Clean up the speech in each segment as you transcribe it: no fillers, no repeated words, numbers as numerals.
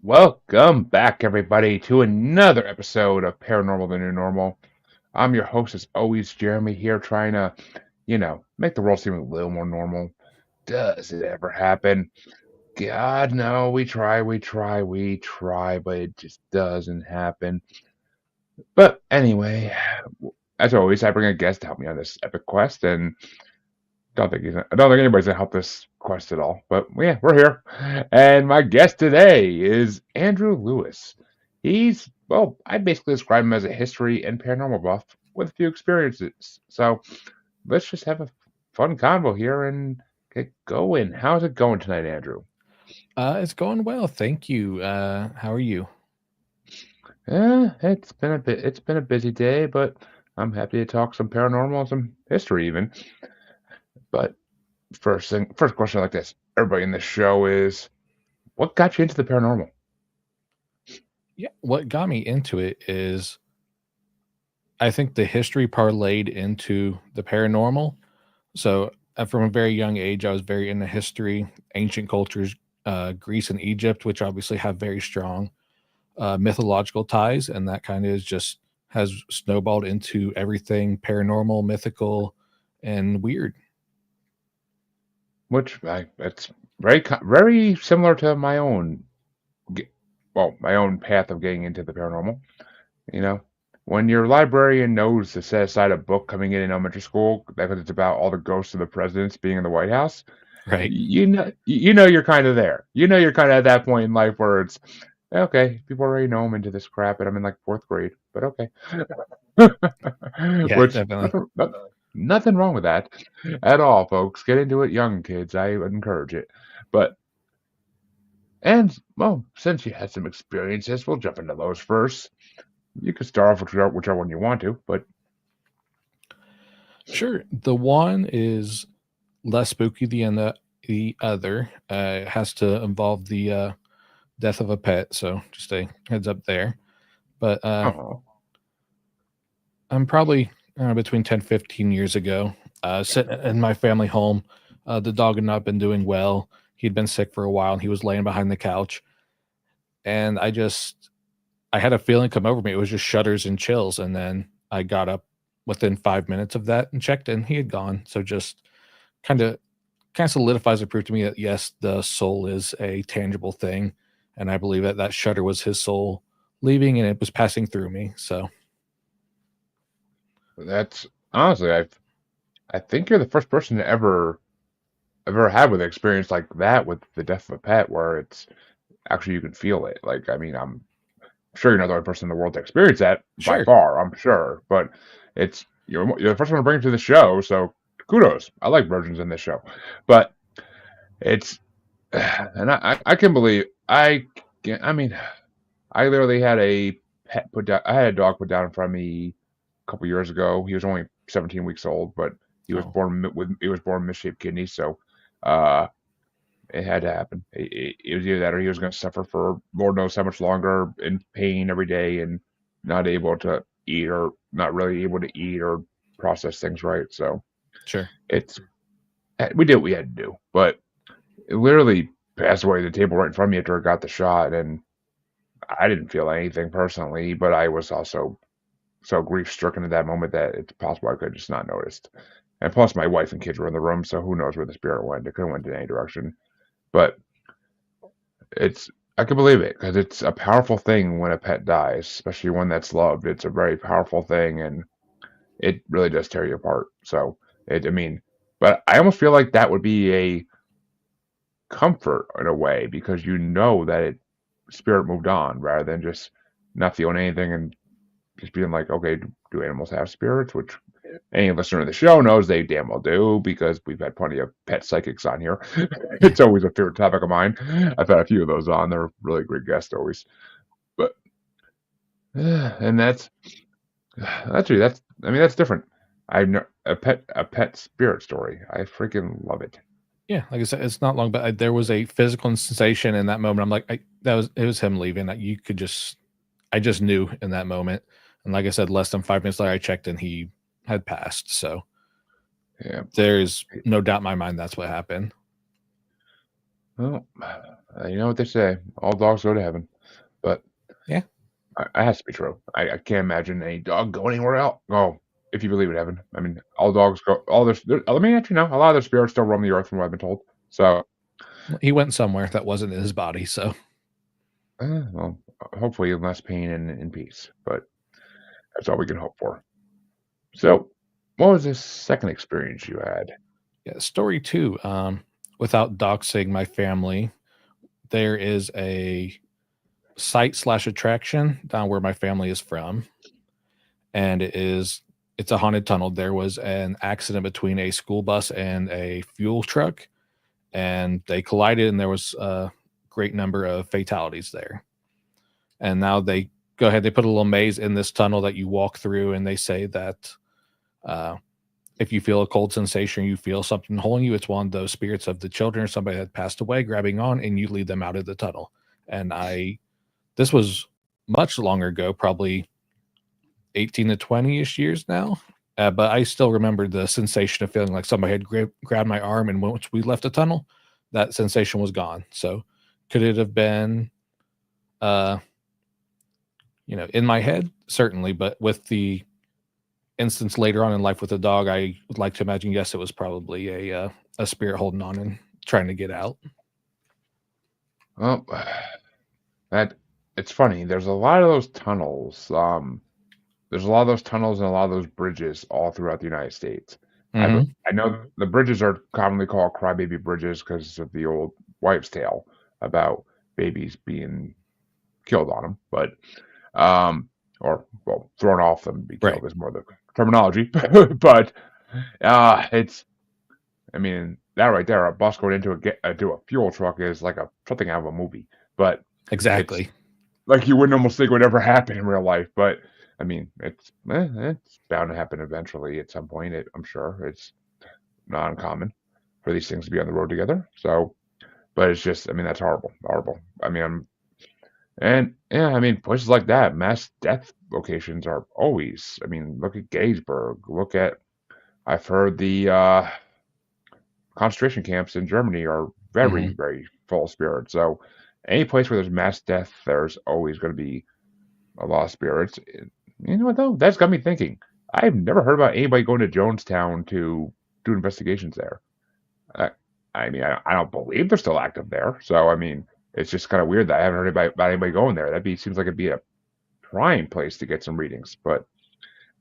Welcome back, everybody, to another episode of Paranormal the New Normal. I'm your host, as always, Jeremy, here trying to, make the world seem a little more normal. Does it ever happen? God, no, we try, but it just doesn't happen. But anyway, as always, I bring a guest to help me on this epic quest, and I don't think anybody's gonna help this quest at all. But yeah, we're here. And my guest today is Andrew Lewis. I basically describe him as a history and paranormal buff with a few experiences. So let's just have a fun convo here and get going. How's it going tonight, Andrew? It's going well, thank you. How are you? It's been a busy day, but I'm happy to talk some paranormal and some history even. But first question like this. Everybody in this show is, what got you into the paranormal? Yeah, what got me into it is I think the history parlayed into the paranormal. So, from a very young age, I was very into history, ancient cultures, Greece and Egypt, which obviously have very strong mythological ties, and that kind of is just has snowballed into everything paranormal, mythical, and weird. It's very similar to my own path of getting into the paranormal. You know, when your librarian knows to set aside a book coming in elementary school because it's about all the ghosts of the presidents being in the White House, Right. you know you're kind of there. You know you're kind of at that point in life where it's okay. People already know I'm into this crap, and I'm in like fourth grade, but okay. Yeah, Which definitely. nothing wrong with that at all, folks. Get into it, young kids. I encourage it. But since you had some experiences, we'll jump into those first. You can start off with whichever one you want to, but Sure. The one is less spooky than the other. It has to involve the death of a pet, so just a heads up there. But oh, I'm probably between 10 15 years ago, sitting in my family home. The dog had not been doing well. He'd been sick for a while and he was laying behind the couch. And I had a feeling come over me. It was just shudders and chills. And then I got up within 5 minutes of that and checked and he had gone. So just kind of kind of solidifies the proof to me that yes, the soul is a tangible thing, and I believe that that shudder was his soul leaving, and it was passing through me. So that's honestly, I think you're the first person to ever had with an experience like that with the death of a pet, where it's actually you can feel it. Like, I mean, I'm sure you're not the only person in the world to experience that by sure, far. I'm sure, but you're the first one to bring it to the show, so kudos. I like virgins in this show, but it's and I can believe I mean I literally had a pet put down. I had a dog put down in front of me a couple years ago. He was only 17 weeks old, but oh, he was born with misshaped kidneys, so uh, it had to happen. It was either that or he was going to suffer for Lord knows how much longer in pain every day and not able to eat or not really able to eat or process things right. So sure, it's we did what we had to do, but it literally passed away at the table right in front of me after I got the shot, and I didn't feel anything personally, but I was also so grief stricken at that moment that it's possible I could have just not noticed. And plus, my wife and kids were in the room, so who knows where the spirit went? It could have went in any direction. But it's I can believe it because it's a powerful thing when a pet dies, especially one that's loved. It's a very powerful thing, and it really does tear you apart. So I mean, but I almost feel like that would be a comfort in a way because you know that spirit moved on rather than just not feeling anything and just being like, okay, do animals have spirits? Which any listener of the show knows they damn well do because we've had plenty of pet psychics on here. yeah, It's always a favorite topic of mine. I've had a few of those on. They're really great guests always. But and that's I mean that's different. I've no, a pet spirit story. I freaking love it. yeah. Like I said, it's not long, but there was a physical sensation in that moment. I'm like, that was it was him leaving. That you could just, I just knew in that moment. And like I said, less than 5 minutes later, I checked and he had passed. So Yeah. there's no doubt in my mind that's what happened. Well, you know what they say. All dogs go to heaven. But Yeah. it has to be true. I can't imagine any dog go anywhere else. Oh, if you believe in heaven. I mean, all dogs go. All their. Let me actually know. A lot of their spirits still roam the earth, from what I've been told. So, He went somewhere that wasn't in his body, so well, hopefully less pain and peace. But that's all we can hope for. So, what was this second experience you had? yeah. Story two. Without doxing my family, there is a site slash attraction down where my family is from, and it's a haunted tunnel. There was an accident between a school bus and a fuel truck, and they collided, and there was a great number of fatalities there. And now they go ahead, they put a little maze in this tunnel that you walk through, and they say that uh, if you feel a cold sensation, you feel something holding you, it's one of those spirits of the children or somebody that passed away grabbing on, and you lead them out of the tunnel. And this was much longer ago, probably 18 to 20-ish years now. But I still remember the sensation of feeling like somebody had grabbed my arm, and once we left the tunnel, that sensation was gone. So could it have been, uh, in my head? Certainly, but with the instance later on in life with the dog, I would like to imagine, yes, it was probably a spirit holding on and trying to get out. Well, that it's funny. There's a lot of those tunnels. There's a lot of those tunnels and a lot of those bridges all throughout the United States. Hmm. I know the bridges are commonly called crybaby bridges because of the old wives' tale about babies being killed on them, but or well, thrown off them, be Right. killed is more the terminology. But it's, I mean, that right there, a bus going into a fuel truck is like something out of a movie. But it's Exactly. like you wouldn't almost think would ever happen in real life. But I mean, it's bound to happen eventually at some point. I'm sure it's not uncommon for these things to be on the road together. So, but it's just, I mean, that's horrible, horrible. I mean, and yeah, I mean, places like that, mass death locations are always. I mean, look at Gettysburg. Look at, I've heard the concentration camps in Germany are very, Hmm. very full of spirits. So, any place where there's mass death, there's always going to be a lot of spirits. You know what though? That's got me thinking. I've never heard about anybody going to Jonestown to do investigations there. I, I mean, I don't believe they're still active there. So I mean, it's just kind of weird that I haven't heard about anybody going there. Seems like it'd be a prime place to get some readings, but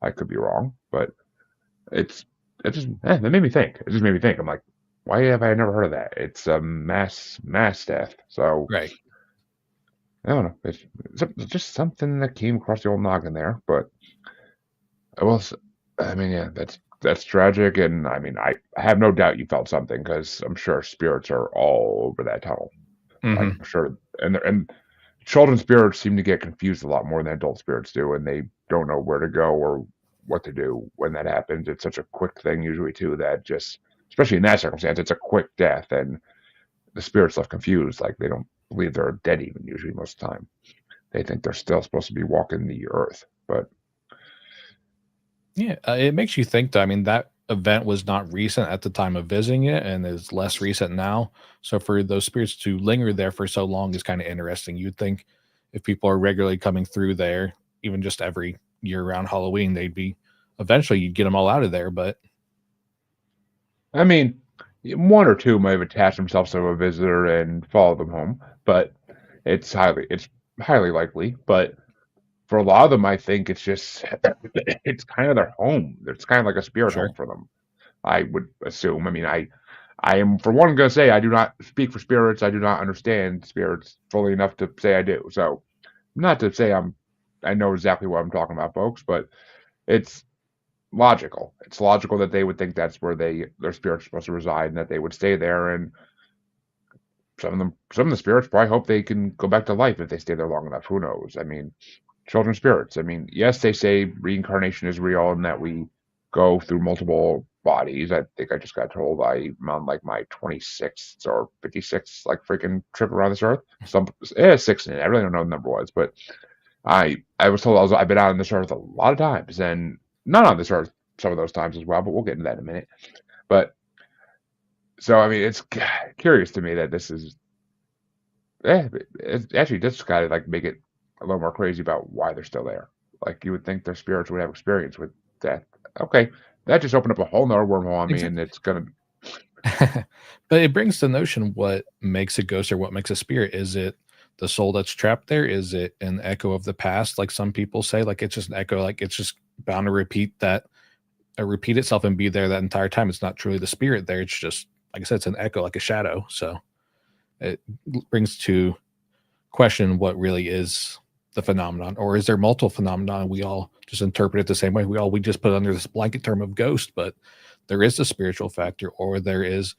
I could be wrong. But it's it just that made me think. It just made me think. I'm like, why have I never heard of that? It's a mass death. So Right. I don't know. It's just something that came across the old noggin there. But I will. I mean, yeah, that's tragic, and I mean, I have no doubt you felt something because I'm sure spirits are all over that tunnel. I'm Hmm. sure, and children's spirits seem to get confused a lot more than adult spirits do, and they don't know where to go or what to do when that happens. It's such a quick thing usually too that just, especially in that circumstance, it's a quick death, and the spirits left confused, like they don't believe they're dead even usually most of the time. They think they're still supposed to be walking the earth, but Yeah, it makes you think. Though, I mean, that event was not recent at the time of visiting it, and is less recent now. So for those spirits to linger there for so long is kind of interesting. You'd think if people are regularly coming through there, even just every year around Halloween, they'd be eventually you'd get them all out of there. But I mean, one or two might have attached themselves to a visitor and followed them home, but it's highly likely. But for a lot of them, I think it's just it's kind of their home. It's kind of like a spirit sure, home for them. I would assume. I mean, I am for one going to say I do not speak for spirits. I do not understand spirits fully enough to say I do. So not to say I know exactly what I'm talking about, folks, but it's logical. It's logical that they would think that's where their spirits are supposed to reside and that they would stay there. And some of the spirits probably hope they can go back to life if they stay there long enough. Who knows? I mean, children spirits. I mean, yes, they say reincarnation is real and that we go through multiple bodies. I think I just got told I'm on like my 26th or 56th like freaking trip around this earth. Some 16. I really don't know what the number was, but I was told I've been out on this earth a lot of times and not on this earth some of those times as well. But we'll get into that in a minute. But so I mean, it's curious to me that this is. It actually does kind of like make it a little more crazy about why they're still there. Like you would think their spirits would have experience with death. Okay, that just opened up a whole nother wormhole on me, and Exactly. it's gonna. But it brings the notion what makes a ghost or what makes a spirit. Is it the soul that's trapped there? Is it an echo of the past, like some people say? Like it's just an echo, like it's just bound to repeat itself and be there that entire time. It's not truly the spirit there. It's just, like I said, it's an echo, like a shadow. So it brings to question what really is the phenomenon, or is there multiple phenomena? We all just interpret it the same way. We just put it under this blanket term of ghost, but there is the spiritual factor, or there is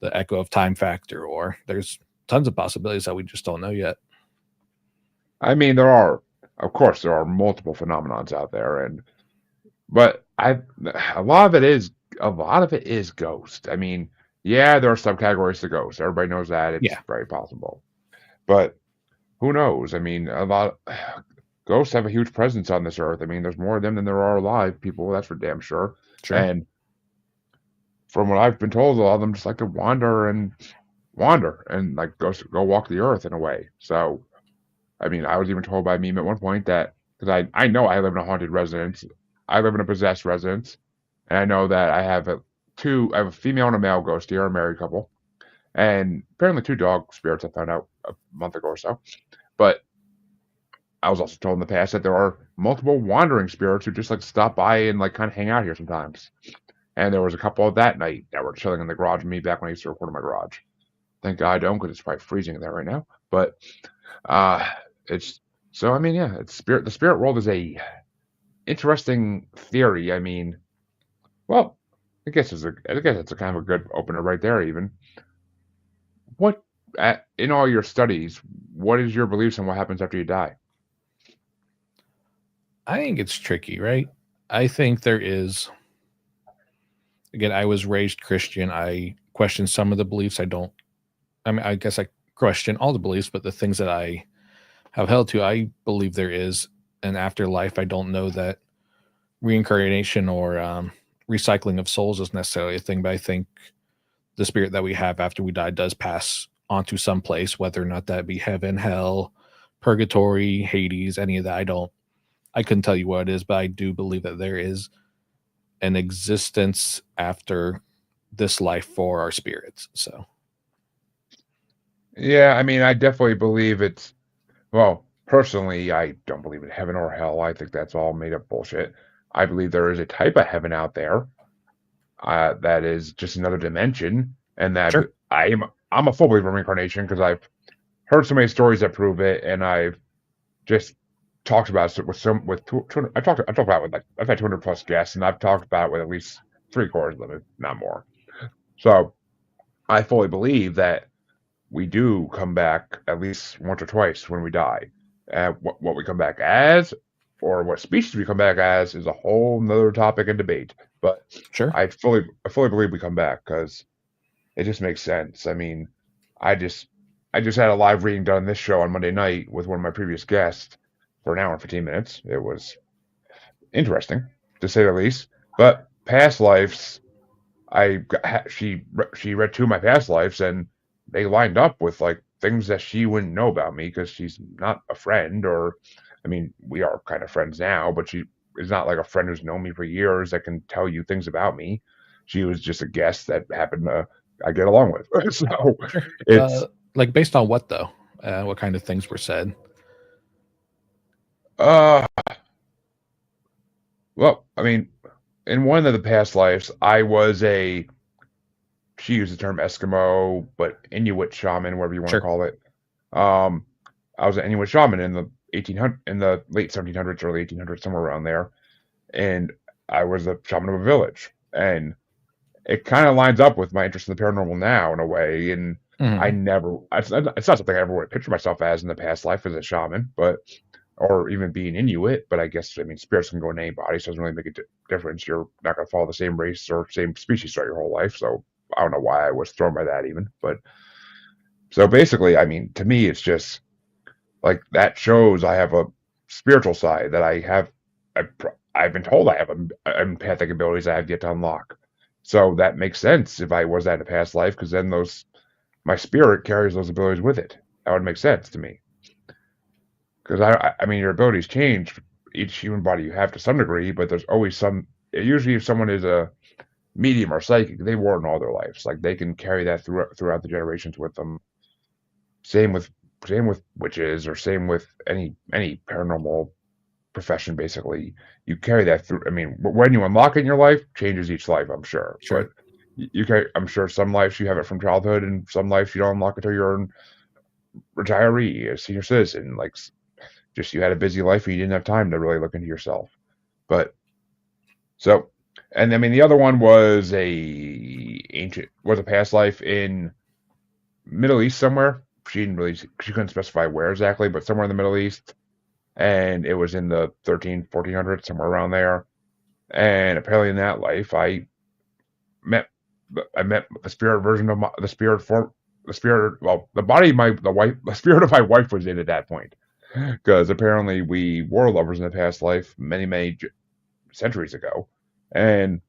the echo of time factor, or there's tons of possibilities that we just don't know yet. I mean, there are, of course, there are multiple phenomenons out there, and but a lot of it is ghost. I mean, yeah, there are subcategories to ghost. Everybody knows that. It's Yeah, very possible, but who knows? I mean, a lot ghosts have a huge presence on this earth. I mean, there's more of them than there are alive people. That's for damn sure. sure. And from what I've been told, a lot of them just like to wander and like go walk the earth in a way. So, I mean, I was even told by a meme at one point that because I know I live in a haunted residence, I live in a possessed residence, and I know that I have a female and a male ghost here, a married couple, and apparently two dog spirits. I found out a month ago or so, but I was also told in the past that there are multiple wandering spirits who just like stop by and like kind of hang out here sometimes. And there was a couple of that night that were chilling in the garage with me back when I used to record in my garage. Thank God I don't, because it's probably freezing in there right now. But uh it's so I mean, yeah, it's spirit. The spirit world is a interesting theory. I mean, well, I guess it's a kind of a good opener right there. Even what in all your studies, what is your beliefs on what happens after you die? I think it's tricky, right? I think there is, again, I was raised Christian. I question some of the beliefs. I mean, I guess I question all the beliefs, but the things that I have held to, I believe there is an afterlife. I don't know that reincarnation or recycling of souls is necessarily a thing, but I think the spirit that we have after we die does pass onto some place, whether or not that be heaven, hell, purgatory, Hades, any of that. I couldn't tell you what it is, but I do believe that there is an existence after this life for our spirits. So, Yeah, I mean, I definitely believe it's well, personally, I don't believe in heaven or hell. I think that's all made up bullshit. I believe there is a type of heaven out there that is just another dimension, and that sure. I'm a full believer in reincarnation because I've heard so many stories that prove it, and I've just talked about it with 200, I talked about it with like I've had 200 plus guests, and I've talked about it with at least three-quarters of them, if not more. So I fully believe that we do come back at least once or twice when we die. What we come back as, or what species we come back as, is a whole nother topic and debate. But Sure. I fully believe we come back because it just makes sense. I mean, I just I just had a live reading done this show on Monday night with one of my previous guests for an hour and 15 minutes. It was interesting to say the least. But past lives, she read two of my past lives, and they lined up with like things that she wouldn't know about me because she's not a friend, or I mean, we are kind of friends now, but she is not like a friend who's known me for years that can tell you things about me. She was just a guest that happened to I get along with. So Sure. it's Like based on what though? What kind of things were said? uh well, I mean, in one of the past lives, I was a she used the term Eskimo, but Inuit shaman, whatever you want to Sure. call it. Um, I was an Inuit shaman in the 1800 in the late 1700s, early 1800s, somewhere around there, and I was a shaman of a village, and it kind of lines up with my interest in the paranormal now in a way. And Hmm. it's not something I ever would have pictured myself as in the past life as a shaman, but or even being Inuit. But I guess I mean spirits can go in any body, so it doesn't really make a difference. You're not going to follow the same race or same species throughout your whole life, so I don't know why I was thrown by that even, but so basically, I mean, to me, it's just like that shows I have a spiritual side that I have. I've been told I have empathic abilities I have yet to unlock. So that makes sense if I was that in a past life, because then those my spirit carries those abilities with it. That would make sense to me. because I mean, your abilities change each human body you have to some degree, but there's always some. Usually, if someone is a medium or psychic, they warn all their lives. Like they can carry that throughout the generations with them. Same with same with witches, or same with any paranormal profession. Basically, you carry that through. I mean, when you unlock it in your life, changes each life, I'm sure. Sure. But you can, I'm sure some lives you have it from childhood, and some lives you don't unlock it until you're a retiree, a senior citizen. Like just you had a busy life and you didn't have time to really look into yourself. But so, and I mean, the other one was a past life in Middle East somewhere. She couldn't specify where exactly, but somewhere in the Middle East, and it was in the 1400s, somewhere around there. And apparently, in that life, met I met the spirit version of the spirit form, the spirit. Well, the body of the spirit of my wife was in at that point, because apparently we were lovers in the past life, many centuries ago, and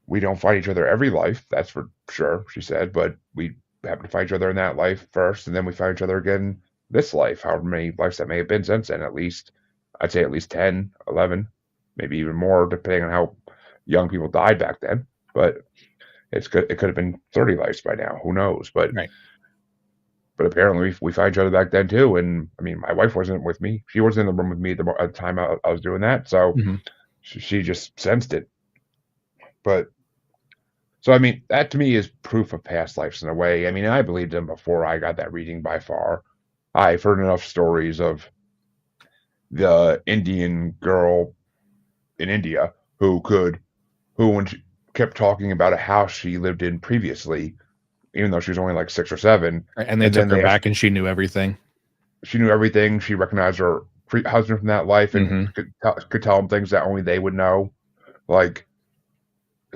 we don't fight each other every life. That's for sure, she said. But we happen to fight each other in that life first, and then we fight each other again this life, however many lives that may have been since then. At least, I'd say at least 10, 11, maybe even more, depending on how young people died back then. But it could have been 30 lives by now. Who knows? Right. But apparently we fight each other back then too. And I mean, my wife wasn't with me. She wasn't in the room with me at the time I was doing that. So Hmm. she just sensed it. But so, I mean, that to me is proof of past lives in a way. I mean, I believed them before I got that reading by far. I've heard enough stories of the Indian girl in India who when she kept talking about a house she lived in previously, even though she was only like 6 or 7, And they and took then her back, and she knew everything. she knew everything. She recognized her husband from that life and Hmm. could tell him things that only they would know. Like,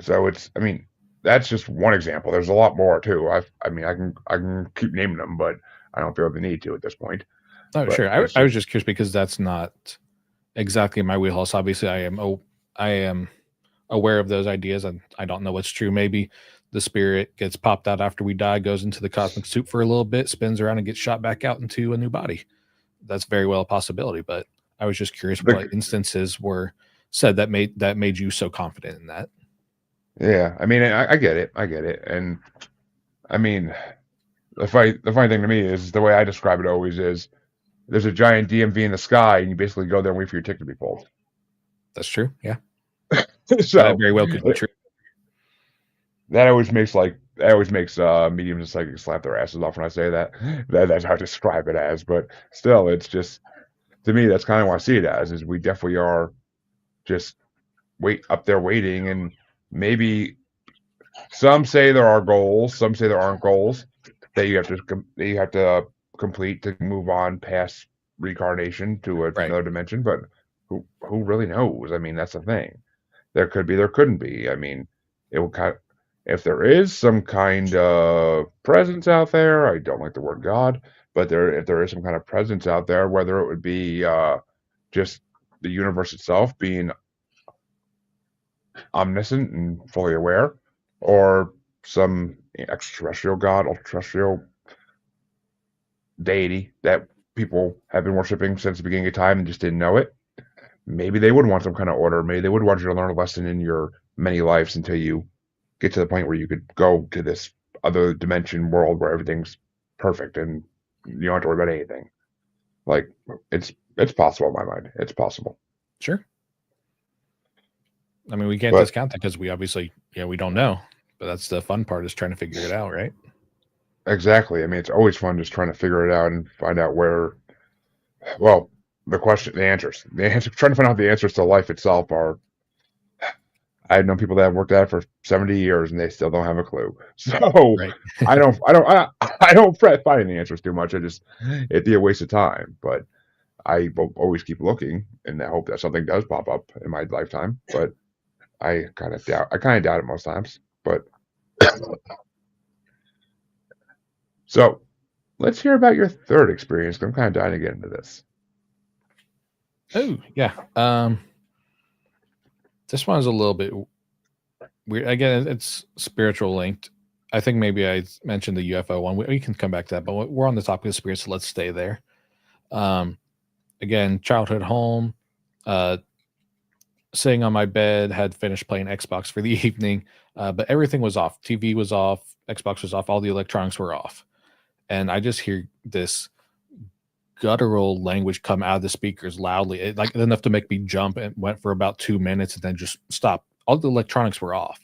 so I mean, that's just one example. There's a lot more too. I mean, I can keep naming them, but I don't feel the need to at this point. Oh, But sure. it's I just, was just curious because that's not exactly my wheelhouse. Obviously, I am aware of those ideas, and I don't know what's true. Maybe the spirit gets popped out after we die, goes into the cosmic soup for a little bit, spins around, and gets shot back out into a new body. That's very well a possibility. But I was just curious what the instances were said that made you so confident in that. yeah. I mean, I get it. I get it. And I mean, the funny thing to me is the way I describe it always is there's a giant DMV in the sky, and you basically go there and wait for your ticket to be pulled. That's true. Yeah, that So very well could be true. that always makes mediums and psychics slap their asses off when I say that. That's how I describe it as. But still, it's just to me that's kind of what I see it as. Is we definitely are just wait up there waiting, and maybe some say there are goals, some say there aren't goals that you have to complete to move on past reincarnation to Right. another dimension. But who really knows? I mean, that's the thing. There could be, there couldn't be. I mean, it will kind of, if there is some kind of presence out there, I don't like the word God, but if there is some kind of presence out there, whether it would be just the universe itself being omniscient and fully aware, or some extraterrestrial God, ultra-terrestrial deity that people have been worshiping since the beginning of time and just didn't know it. Maybe they would want some kind of order. Maybe they would want you to learn a lesson in your many lives until you get to the point where you could go to this other dimension world where everything's perfect and you don't have to worry about anything. Like it's possible in my mind. It's possible. Sure. I mean, we can't But discount that because we obviously, we don't know. But that's the fun part, is trying to figure it out, right? exactly. I mean, it's always fun just trying to figure it out and find out where. Well, the answer, trying to find out the answers to life itself are. I've known people that have worked at it for 70 years and they still don't have a clue. So Right. I don't fret finding the answers too much. It'd be a waste of time. But I will always keep looking in the hope that something does pop up in my lifetime. But I kind of doubt it most times. But so let's hear about your third experience. I'm kind of dying to get into this. Oh, yeah. This one's a little bit weird. Again, it's spiritual linked. I think maybe I mentioned the UFO one. We can come back to that, but we're on the topic of spirits, so let's stay there. Um, again, childhood home, uh, sitting on my bed, had finished playing Xbox for the evening, but everything was off. TV was off, Xbox was off, all the electronics were off. And I just hear this guttural language come out of the speakers loudly, like enough to make me jump, and went for about 2 minutes and then just stopped. All the electronics were off,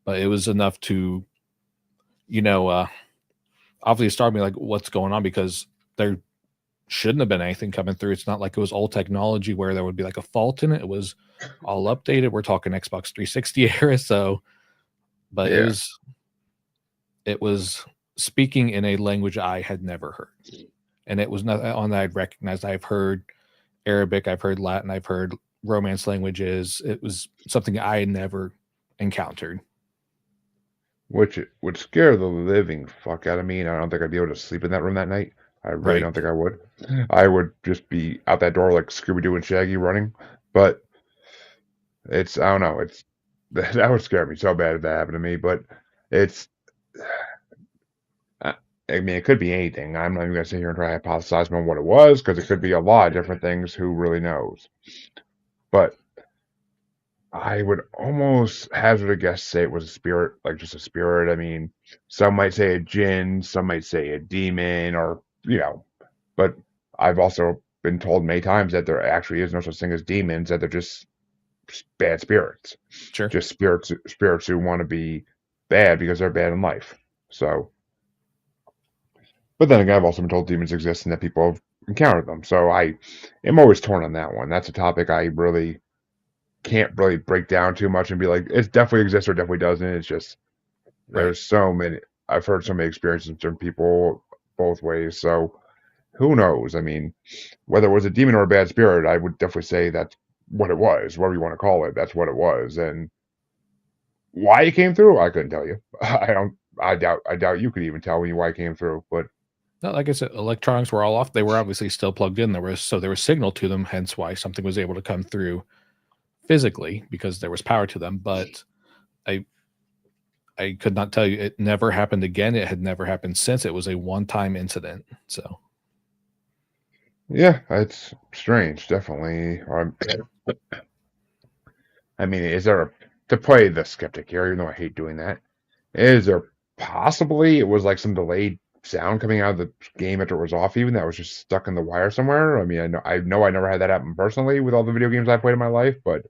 but it was enough to, you know, obviously start me like, what's going on? Because there shouldn't have been anything coming through. It's not like it was old technology where there would be like a fault in it. It was all updated. We're talking Xbox 360 era, so but Yeah. it was speaking in a language I had never heard, and it was not on that I'd recognized. I've heard Arabic, I've heard Latin, I've heard Romance languages. It was something I had never encountered. Which would scare the living fuck out of me, and I don't think I'd be able to sleep in that room that night. I really Right. don't think I would. I would just be out that door like Scooby-Doo and Shaggy running. But it's, I don't know, it's that would scare me so bad if that happened to me. But it's, I I mean, it could be anything. I'm not even gonna sit here and try to hypothesize on what it was because it could be a lot of different things. Who really knows? But I would almost hazard a guess say it was a spirit, like just a spirit. I mean, some might say a jinn, some might say a demon, or but I've also been told many times that there actually is no such thing as demons, that they're just bad spirits, Sure. just spirits who want to be bad because they're bad in life. So, but then again, I've also been told demons exist and that people have encountered them. So I am always torn on that one. That's a topic I really can't really break down too much and be like, it definitely exists or definitely doesn't. It's just Right. there's so many. I've heard so many experiences from people both ways. So who knows? I mean, whether it was a demon or a bad spirit, I would definitely say that's what it was. Whatever you want to call it, that's what it was. And why it came through, I couldn't tell you. I don't. I doubt you could even tell me why it came through. But No, like I said, electronics were all off. They were obviously still plugged in. There was signal to them, hence why something was able to come through physically because there was power to them. But I I could not tell you. It never happened again. It had never happened since. It was a one time incident. So yeah, it's strange, definitely. I mean, is there to play the skeptic here? Even though I hate doing that, is there possibly it was like some delayed sound coming out of the game after it was off, even that was just stuck in the wire somewhere? I mean, I know I never had that happen personally with all the video games I played in my life, but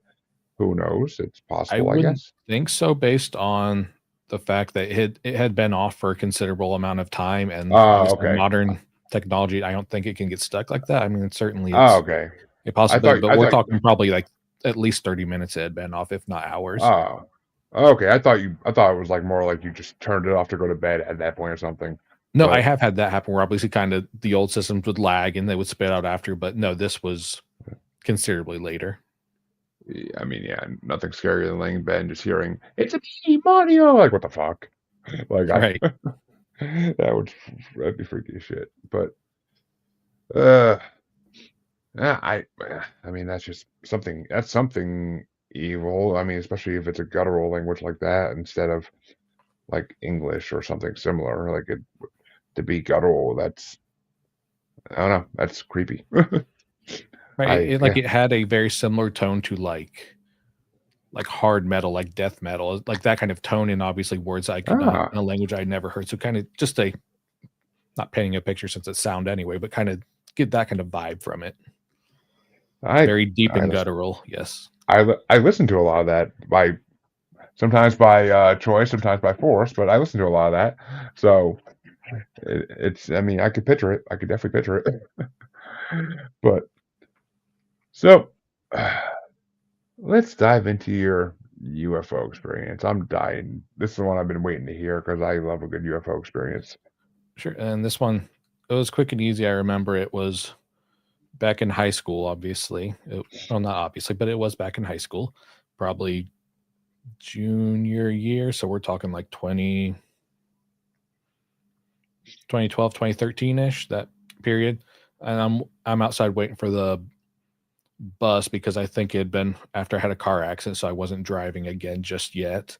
who knows? It's I possible, I wouldn't guess. think so based on the fact that it had been off for a considerable amount of time, and Oh, obviously okay. modern technology, I don't think it can get stuck like that. I mean, certainly Oh, it's okay. a I possibility, thought but I we're thought talking probably like at least 30 minutes it had been off, if not hours. oh. Okay, I thought it was like more like you just turned it off to go to bed at that point or something. No, I But have had that happen where obviously kind of the old systems would lag and they would spit out after, but no, this was considerably later. I mean, yeah, nothing scarier than laying in bed and just hearing "It's a me, Mario." Like, what the fuck? Like, Right. that'd be freaky as shit. But uh, yeah, I mean, that's just something. That's something evil. I mean, especially if it's a guttural language like that instead of like English or something similar. Like it to be guttural. I don't know. That's creepy. Right. Like Yeah. it had a very similar tone to like hard metal, like death metal, like that kind of tone, and obviously words I could not in Ah, a language I never heard. So kind of just a not painting a picture since it's sound anyway, but kind of get that kind of vibe from it. I Very deep I and listen. guttural. Yes. I listen to a lot of that by sometimes by choice, sometimes by force, but I listen to a lot of that. So it's, I mean, I could picture it. I could definitely picture it. But so let's dive into your UFO experience. I'm dying. This is the one I've been waiting to hear because I love a good UFO experience. Sure. And this one, it was quick and easy. I remember it was back in high school, obviously. Well, not obviously, but it was back in high school, probably junior year. So we're talking like 2012, 2013 ish, that period. And I'm outside waiting for the bus because I think it had been after I had a car accident, so I wasn't driving again just yet.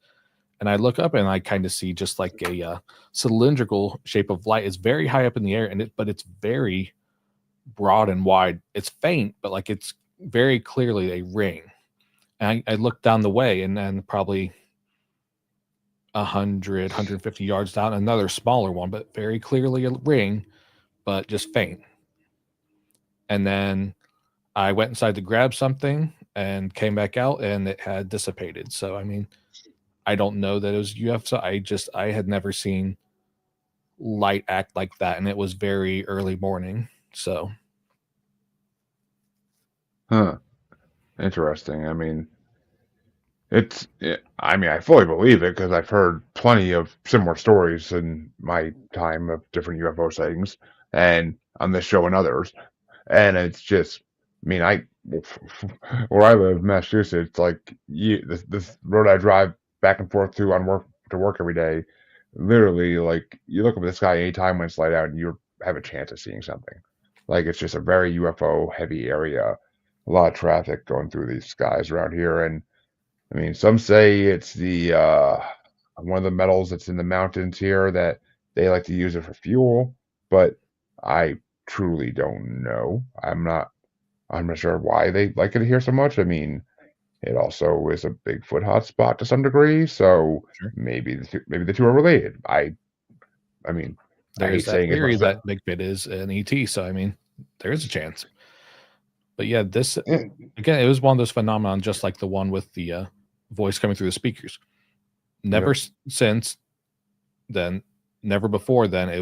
And I look up and I kind of see just like a cylindrical shape of light. It's very high up in the air, but it's very broad and wide. It's faint, but like it's very clearly a ring. And I looked down the way, and then probably 150 yards down, another smaller one, but very clearly a ring, but just faint. And then I went inside to grab something and came back out, and it had dissipated. So I mean, I don't know that it was UFO. I had never seen light act like that, and it was very early morning. So Huh. Interesting. I mean, I fully believe it because I've heard plenty of similar stories in my time of different UFO sightings and on this show and others. And it's just, I mean, where I live, Massachusetts, like this road I drive back and forth to work every day, literally, like you look up at the sky anytime when it's light out, and you have a chance of seeing something. Like it's just a very UFO heavy area, a lot of traffic going through these skies around here, and I mean, some say it's the one of the metals that's in the mountains here that they like to use it for fuel, but I truly don't know. I'm not sure why they like it here so much. I mean, it also is a Bigfoot hotspot to some degree, so sure. maybe the two are related. I mean, I There's hate that saying as much theory as that Bigfoot is an ET. So I mean, there is a chance. But yeah, this yeah, again, it was one of those phenomenon, just like the one with the voice coming through the speakers. Never yeah, since then, never before then. It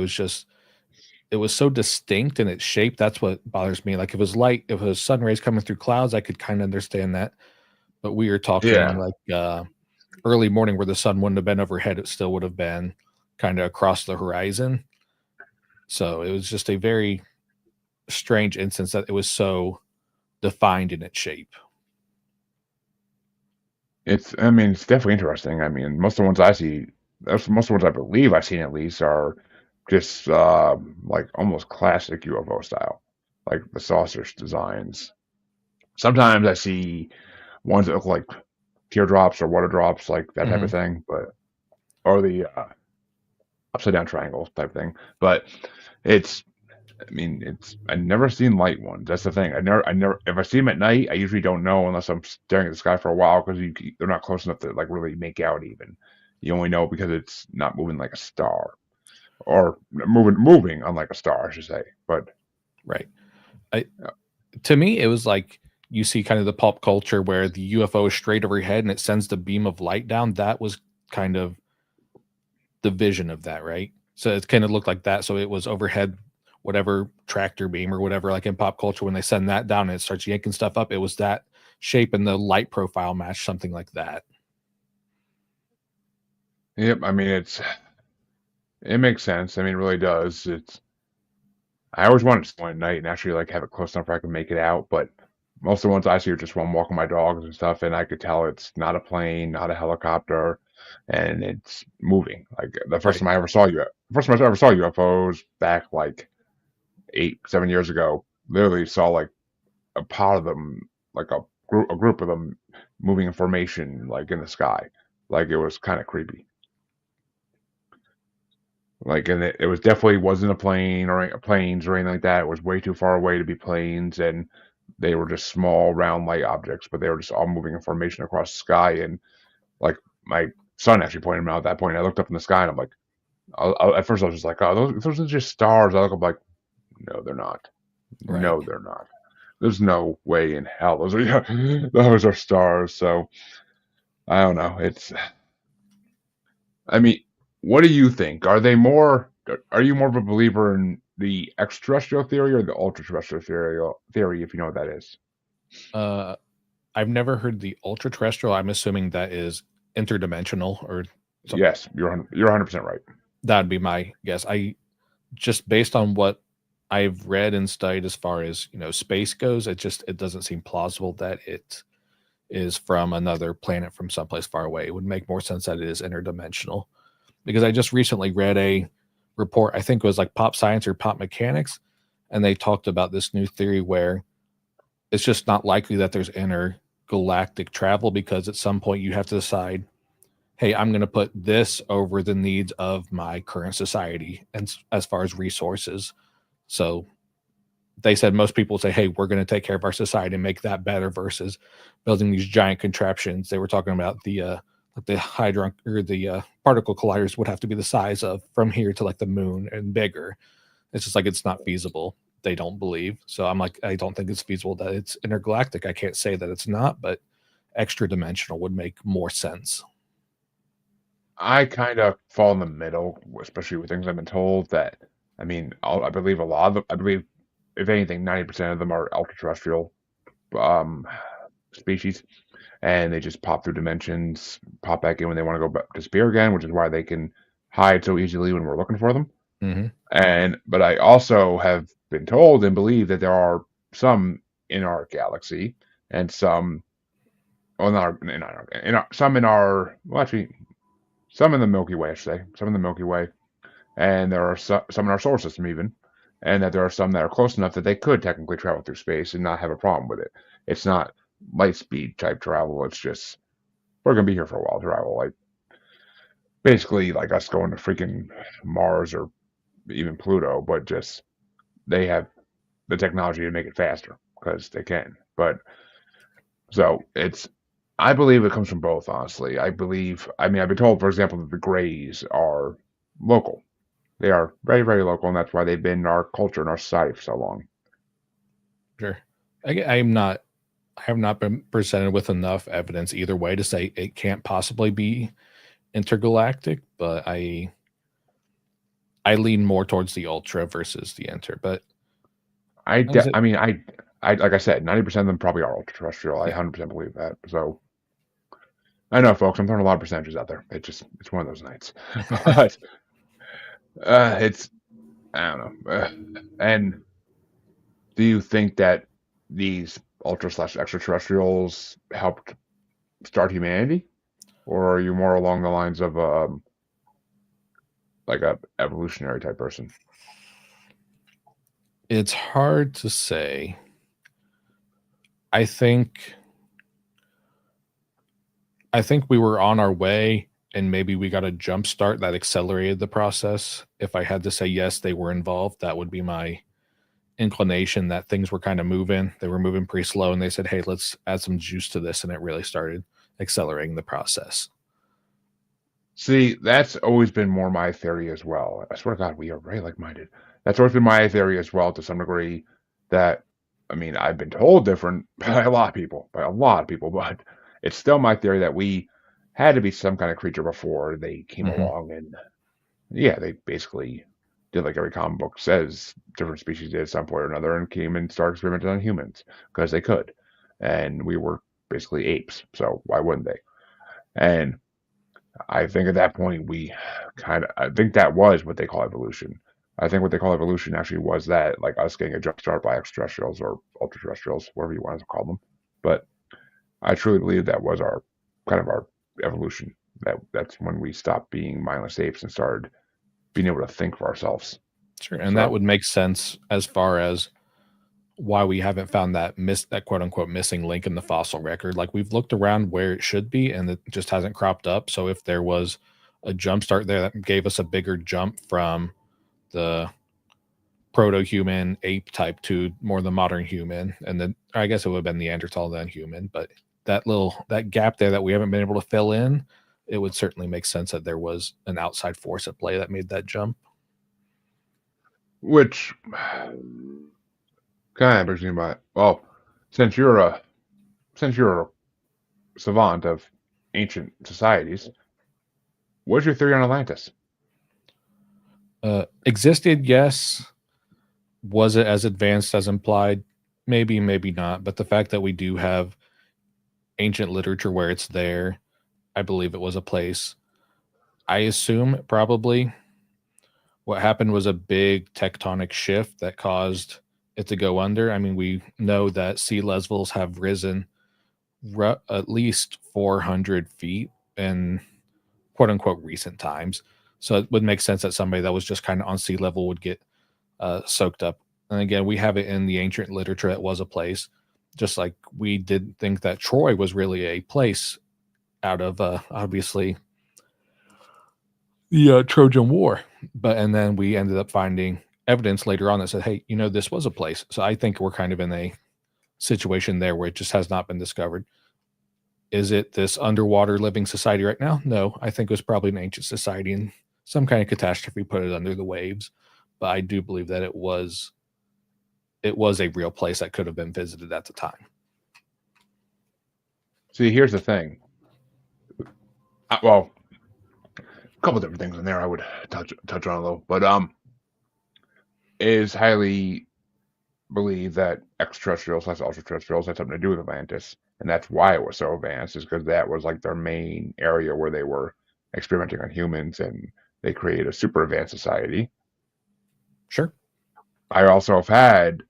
was so distinct in its shape. That's what bothers me. Like if it was light, if it was sun rays coming through clouds, I could kind of understand that. But we were talking yeah. like early morning where the sun wouldn't have been overhead; it still would have been kind of across the horizon. So it was just a very strange instance that it was so defined in its shape. I mean, it's definitely interesting. I mean, most of the ones I believe I've seen at least are just like almost classic UFO style, like the saucer designs. Sometimes I see ones that look like teardrops or water drops, like that type of Hmm. thing, or the upside down triangles type thing. But it's, I mean, I've never seen light ones. That's the thing. If I see them at night, I usually don't know unless I'm staring at the sky for a while because they're not close enough to like really make out even. You only know because it's not moving like a star or moving unlike a star, I should say. But Right. I, to me, it was like you see kind of the pop culture where the UFO is straight overhead and it sends the beam of light down. That was kind of the vision of that, right? So it kind of looked like that. So it was overhead, whatever tractor beam or whatever, like in pop culture, when they send that down and it starts yanking stuff up, it was that shape and the light profile match something like that. yep, I mean it makes sense. I mean, it really does. I always wanted to see one at night and actually like have it close enough where I can make it out, but most of the ones I see are just when I'm walking my dogs and stuff, and I could tell it's not a plane, not a helicopter, and it's moving. Like Right. the first time I ever saw UFOs back like 7 years ago. Literally saw like a pod of them, like a group of them moving in formation, like in the sky. Like it was kind of creepy. Like, and it was definitely wasn't a plane or planes or anything like that. It was way too far away to be planes, and they were just small, round, light objects, but they were just all moving in formation across the sky. And like my son actually pointed them out at that point. I looked up in the sky and I'm like, at first I was just like, oh, those are just stars. I look up like, no, they're not. Right. No, they're not. There's no way in hell those are those are stars. So I don't know. I mean, what do you think? Are you more of a believer in the extraterrestrial theory or the ultra-terrestrial theory, if you know what that is? Uh, I've never heard the ultra terrestrial. I'm assuming that is interdimensional or something. Yes, you're 100% right. That'd be my guess. I just based on what I've read and studied as far as space goes, it doesn't seem plausible that it is from another planet from someplace far away. It would make more sense that it is interdimensional because I just recently read a report. I think it was like Pop Science or Pop Mechanics, and they talked about this new theory where it's just not likely that there's intergalactic travel because at some point you have to decide, hey, I'm going to put this over the needs of my current society and as far as resources. So they said most people say, hey, we're going to take care of our society and make that better versus building these giant contraptions. They were talking about the hydron or the particle colliders would have to be the size of from here to like the moon and bigger. It's just like it's not feasible. They don't believe. So I'm like, I don't think it's feasible that it's intergalactic. I can't say that it's not, but extra dimensional would make more sense. I kind of fall in the middle, especially with things I've been told that, I mean, I believe a lot of them, I believe, if anything, 90% of them are ultra-terrestrial um, species, and they just pop through dimensions, pop back in when they want to go back, disappear again, which is why they can hide so easily when we're looking for them. Mm-hmm. But I also have been told and believe that there are some in our galaxy and some some in our well, actually, some in the Milky Way, I should say, some in the Milky Way, and there are some in our solar system even, and that there are some that are close enough that they could technically travel through space and not have a problem with it. It's not light speed type travel. It's just we're gonna be here for a while travel, like basically like us going to freaking Mars or even Pluto, but just they have the technology to make it faster because they can. But so it's I believe it comes from both, honestly. I mean, I've been told, for example, that the Greys are local. They are very, very local, and that's why they've been in our culture and our society for so long. Sure. I'm not. I have not been presented with enough evidence either way to say it can't possibly be intergalactic, but I lean more towards the ultra versus the inter. But like I said, I mean, like I said, 90% of them probably are ultra-terrestrial. I yeah, 100% believe that. So I know, folks, I'm throwing a lot of percentages out there. It's one of those nights, but it's I don't know. And do you think that these ultra/extraterrestrials helped start humanity, or are you more along the lines of like a evolutionary type person? it's hard to say. I think I think we were on our way and maybe we got a jump start that accelerated the process. If I had to say yes, they were involved, that would be my inclination that things were kind of moving. They were moving pretty slow and they said, "Hey, let's add some juice to this." And it really started accelerating the process. See, that's always been more my theory as well. I swear to God, we are very like-minded. That's always been my theory as well, to some degree. That I mean, I've been told different by by a lot of people, but it's still my theory that we had to be some kind of creature before they came Hmm. along, and yeah, they basically did like every comic book says different species did at some point or another, and came and started experimenting on humans because they could, and we were basically apes, so why wouldn't they? And I think at that point I think that was what they call evolution. I think what they call evolution actually was that, like us getting a jump start by extraterrestrials or ultra-terrestrials, whatever you want to call them. But I truly believe that was our kind of our evolution. That's when we stopped being mindless apes and started being able to think for ourselves. Sure. And that So would make sense as far as why we haven't found that quote unquote missing link in the fossil record. Like we've looked around where it should be and it just hasn't cropped up. So if there was a jump start there that gave us a bigger jump from the proto-human ape type to more the modern human, and then I guess it would have been Neanderthal then human, but that gap there that we haven't been able to fill in, it would certainly make sense that there was an outside force at play that made that jump. which kind of brings me by well, since you're a since you're a savant of ancient societies, what's your theory on Atlantis? Existed, yes. Was it as advanced as implied? Maybe, maybe not. But the fact that we do have ancient literature where it's there, I believe it was a place. I assume probably what happened was a big tectonic shift that caused it to go under. I mean, we know that sea levels have risen at least 400 feet in quote unquote recent times. So it would make sense that somebody that was just kind of on sea level would get soaked up. And again, we have it in the ancient literature that was a place, just like we did think that Troy was really a place out of obviously the Trojan War. And then we ended up finding evidence later on that said, hey, this was a place. So I think we're kind of in a situation there where it just has not been discovered. Is it this underwater living society right now? No, I think it was probably an ancient society and some kind of catastrophe put it under the waves. But I do believe that it was a real place that could have been visited at the time. See, here's the thing. Well, a couple different things in there I would touch on a little, but it is highly believed that extraterrestrials / ultra-terrestrials had something to do with Atlantis, and that's why it was so advanced, is because that was like their main area where they were experimenting on humans, and they created a super advanced society. Sure. I've had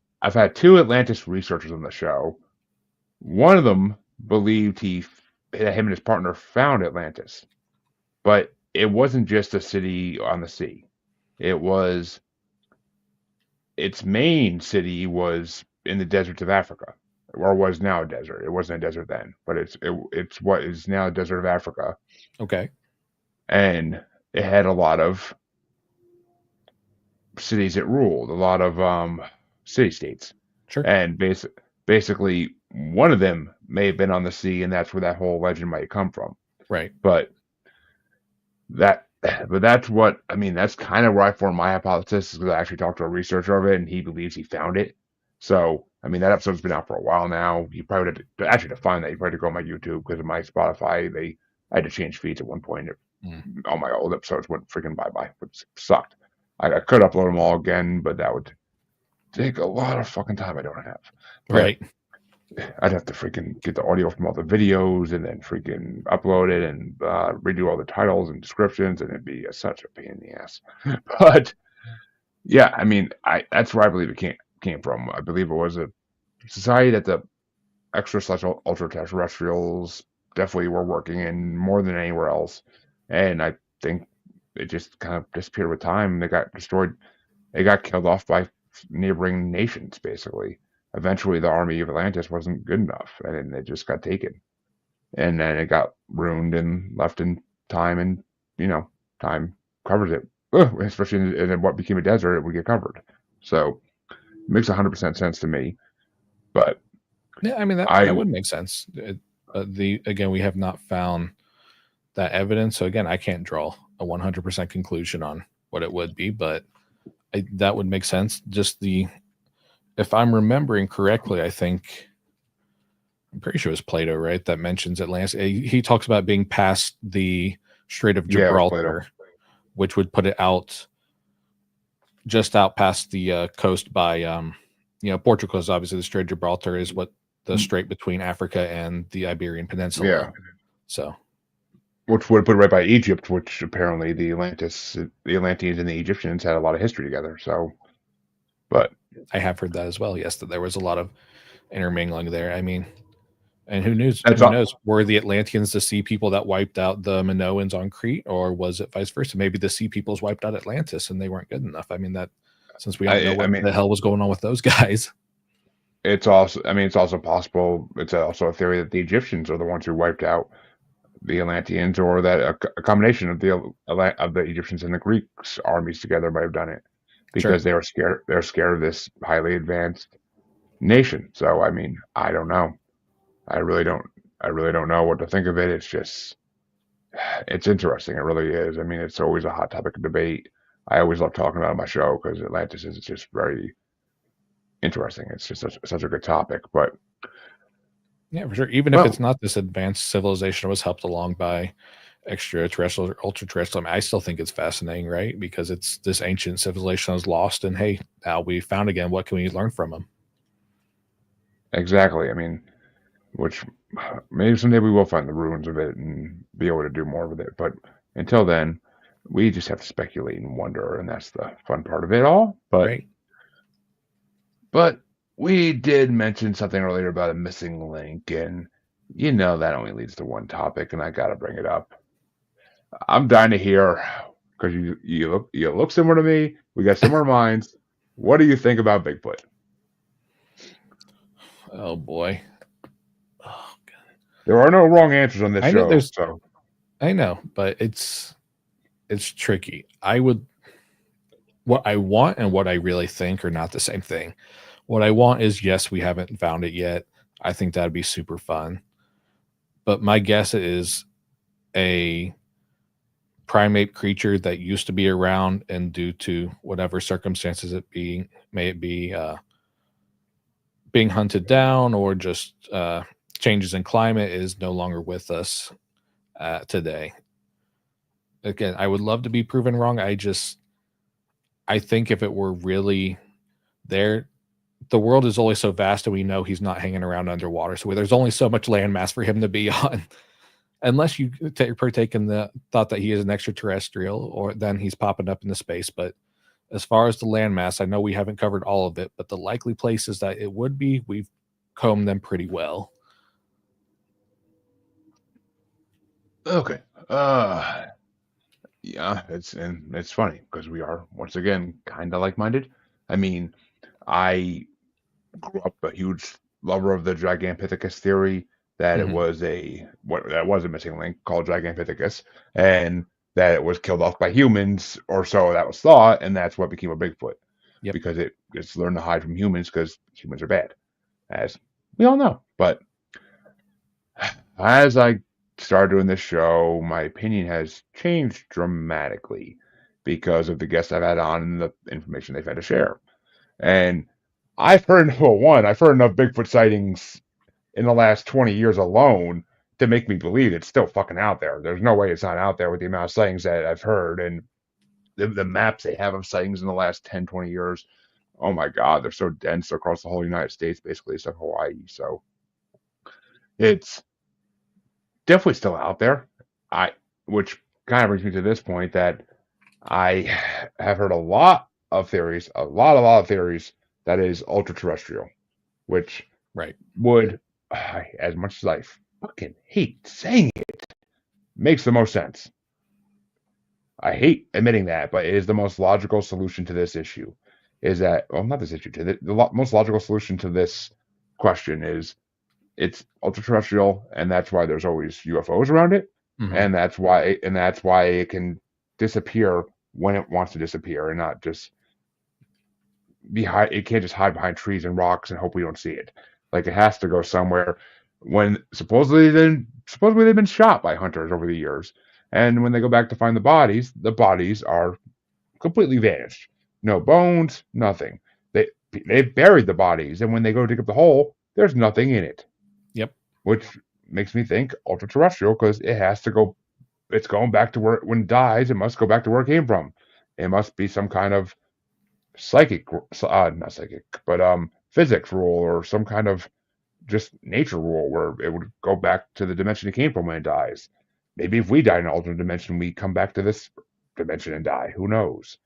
two Atlantis researchers on the show. One of them believed that him and his partner found Atlantis, but it wasn't just a city on the sea. Its main city was in the deserts of Africa, or was now a desert. It wasn't a desert then, but it's what is now a desert of Africa. Okay. And it had a lot of cities it ruled, a lot of city states. Sure. And basically, one of them may have been on the sea, and that's where that whole legend might come from. Right. But that's what I mean. That's kind of where I formed my hypothesis, because I actually talked to a researcher of it, and he believes he found it. So I mean, that episode's been out for a while now. You probably had to actually to find that. You probably had to go on my YouTube, because of my Spotify. I had to change feeds at one point. All my old episodes went freaking bye, which sucked. I could upload them all again, but that would take a lot of fucking time I don't have. Right. I'd have to freaking get the audio from all the videos and then freaking upload it and redo all the titles and descriptions, and it'd be such a pain in the ass. But yeah, I mean, that's where I believe it came from. I believe it was a society that the extra/ultra-terrestrials definitely were working in more than anywhere else, and I think it just kind of disappeared with time. They got destroyed. They got killed off by neighboring nations, basically. Eventually, the army of Atlantis wasn't good enough, and then it just got taken. And then it got ruined and left in time, and time covers it. Especially in what became a desert, it would get covered. So it makes 100% sense to me. But yeah, I mean that would make sense. Again, we have not found that evidence, so again, I can't draw a 100% conclusion on what it would be, but that would make sense. If I'm remembering correctly, I'm pretty sure it was Plato, right, that mentions Atlantis. He talks about being past the Strait of Gibraltar, which would put it just out past the coast by, Portugal. Because obviously the Strait of Gibraltar is what the strait between Africa and the Iberian Peninsula. Yeah. So, which would put it right by Egypt, which apparently the Atlanteans and the Egyptians had a lot of history together. So, but I have heard that as well. Yes, that there was a lot of intermingling there. I mean, and who knows? Were the Atlanteans the sea people that wiped out the Minoans on Crete, or was it vice versa? Maybe the sea peoples wiped out Atlantis and they weren't good enough. I mean, since we don't know what the hell was going on with those guys. It's also possible. It's also a theory that the Egyptians are the ones who wiped out the Atlanteans, or that a combination of the Egyptians and the Greeks armies together might have done it, because they were scared. They're scared of this highly advanced nation. So I mean, I don't know. I really don't know what to think of it. It's interesting. It really is. I mean, it's always a hot topic of debate. I always love talking about it on my show, because Atlantis is just very interesting. It's just such a good topic. But yeah, for sure. Even if it's not this advanced civilization, it was helped along by extraterrestrial or ultra-terrestrial. I mean, I still think it's fascinating, right? Because it's this ancient civilization is lost, and hey, now we found again. What can we learn from them? Exactly. I mean, which maybe someday we will find the ruins of it and be able to do more with it. But until then, we just have to speculate and wonder, and that's the fun part of it all. But we did mention something earlier about a missing link, and that only leads to one topic, and I gotta bring it up. I'm dying to hear, because you look similar to me. We got similar minds. What do you think about Bigfoot? Oh boy. Oh god. There are no wrong answers on this show. I know, but it's tricky. what I want and what I really think are not the same thing. What I want is, yes, we haven't found it yet. I think that'd be super fun. But my guess is a primate creature that used to be around, and due to whatever circumstances it be being hunted down or just changes in climate, is no longer with us today. Again, I would love to be proven wrong. I think if it were really there, the world is only so vast, and we know he's not hanging around underwater. So there's only so much landmass for him to be on, unless you partake in the thought that he is an extraterrestrial, or then he's popping up into space. But as far as the landmass, I know we haven't covered all of it, but the likely places that it would be, we've combed them pretty well. Okay. Yeah, it's funny because we are once again kind of like-minded. I mean, I grew up a huge lover of the Gigantopithecus theory that it Hmm. was a missing link called Gigantopithecus, and that it was killed off by humans, or so that was thought, and that's what became a Bigfoot Yep. because it's learned to hide from humans because humans are bad, as we all know. But as I started doing this show, my opinion has changed dramatically because of the guests I've had on and the information they've had to share. And I've heard enough Bigfoot sightings in the last 20 years alone to make me believe it's still fucking out there. There's no way it's not out there with the amount of sightings that I've heard and the maps they have of sightings in the last 10, 20 years. Oh my God, they're so dense across the whole United States, basically, except Hawaii. So it's definitely still out there. I, which kind of brings me to this point that I have heard a lot of theories, a lot of theories that is ultra terrestrial, which Right. would, as much as I fucking hate saying it, makes the most sense. I hate admitting that, but it is the most logical solution to this issue. Is that, well, not this issue, to the most logical solution to this question is it's ultra terrestrial, and that's why there's always UFOs around it, Hmm. and that's why it can disappear when it wants to disappear, and not just behind. It can't just hide behind trees and rocks and hope we don't see it. Like it has to go somewhere. When supposedly they've been shot by hunters over the years, and when they go back to find the bodies are completely vanished. No bones, nothing. They buried the bodies, and when they go dig up the hole, there's nothing in it, Yep. which makes me think ultra terrestrial because it has to go. It's going back to where when it dies, it must go back to where it came from. It must be some kind of psychic, not psychic, but physics rule or some kind of just nature rule where it would go back to the dimension it came from when it dies. Maybe if we die in an alternate dimension, we come back to this dimension and die. Who knows?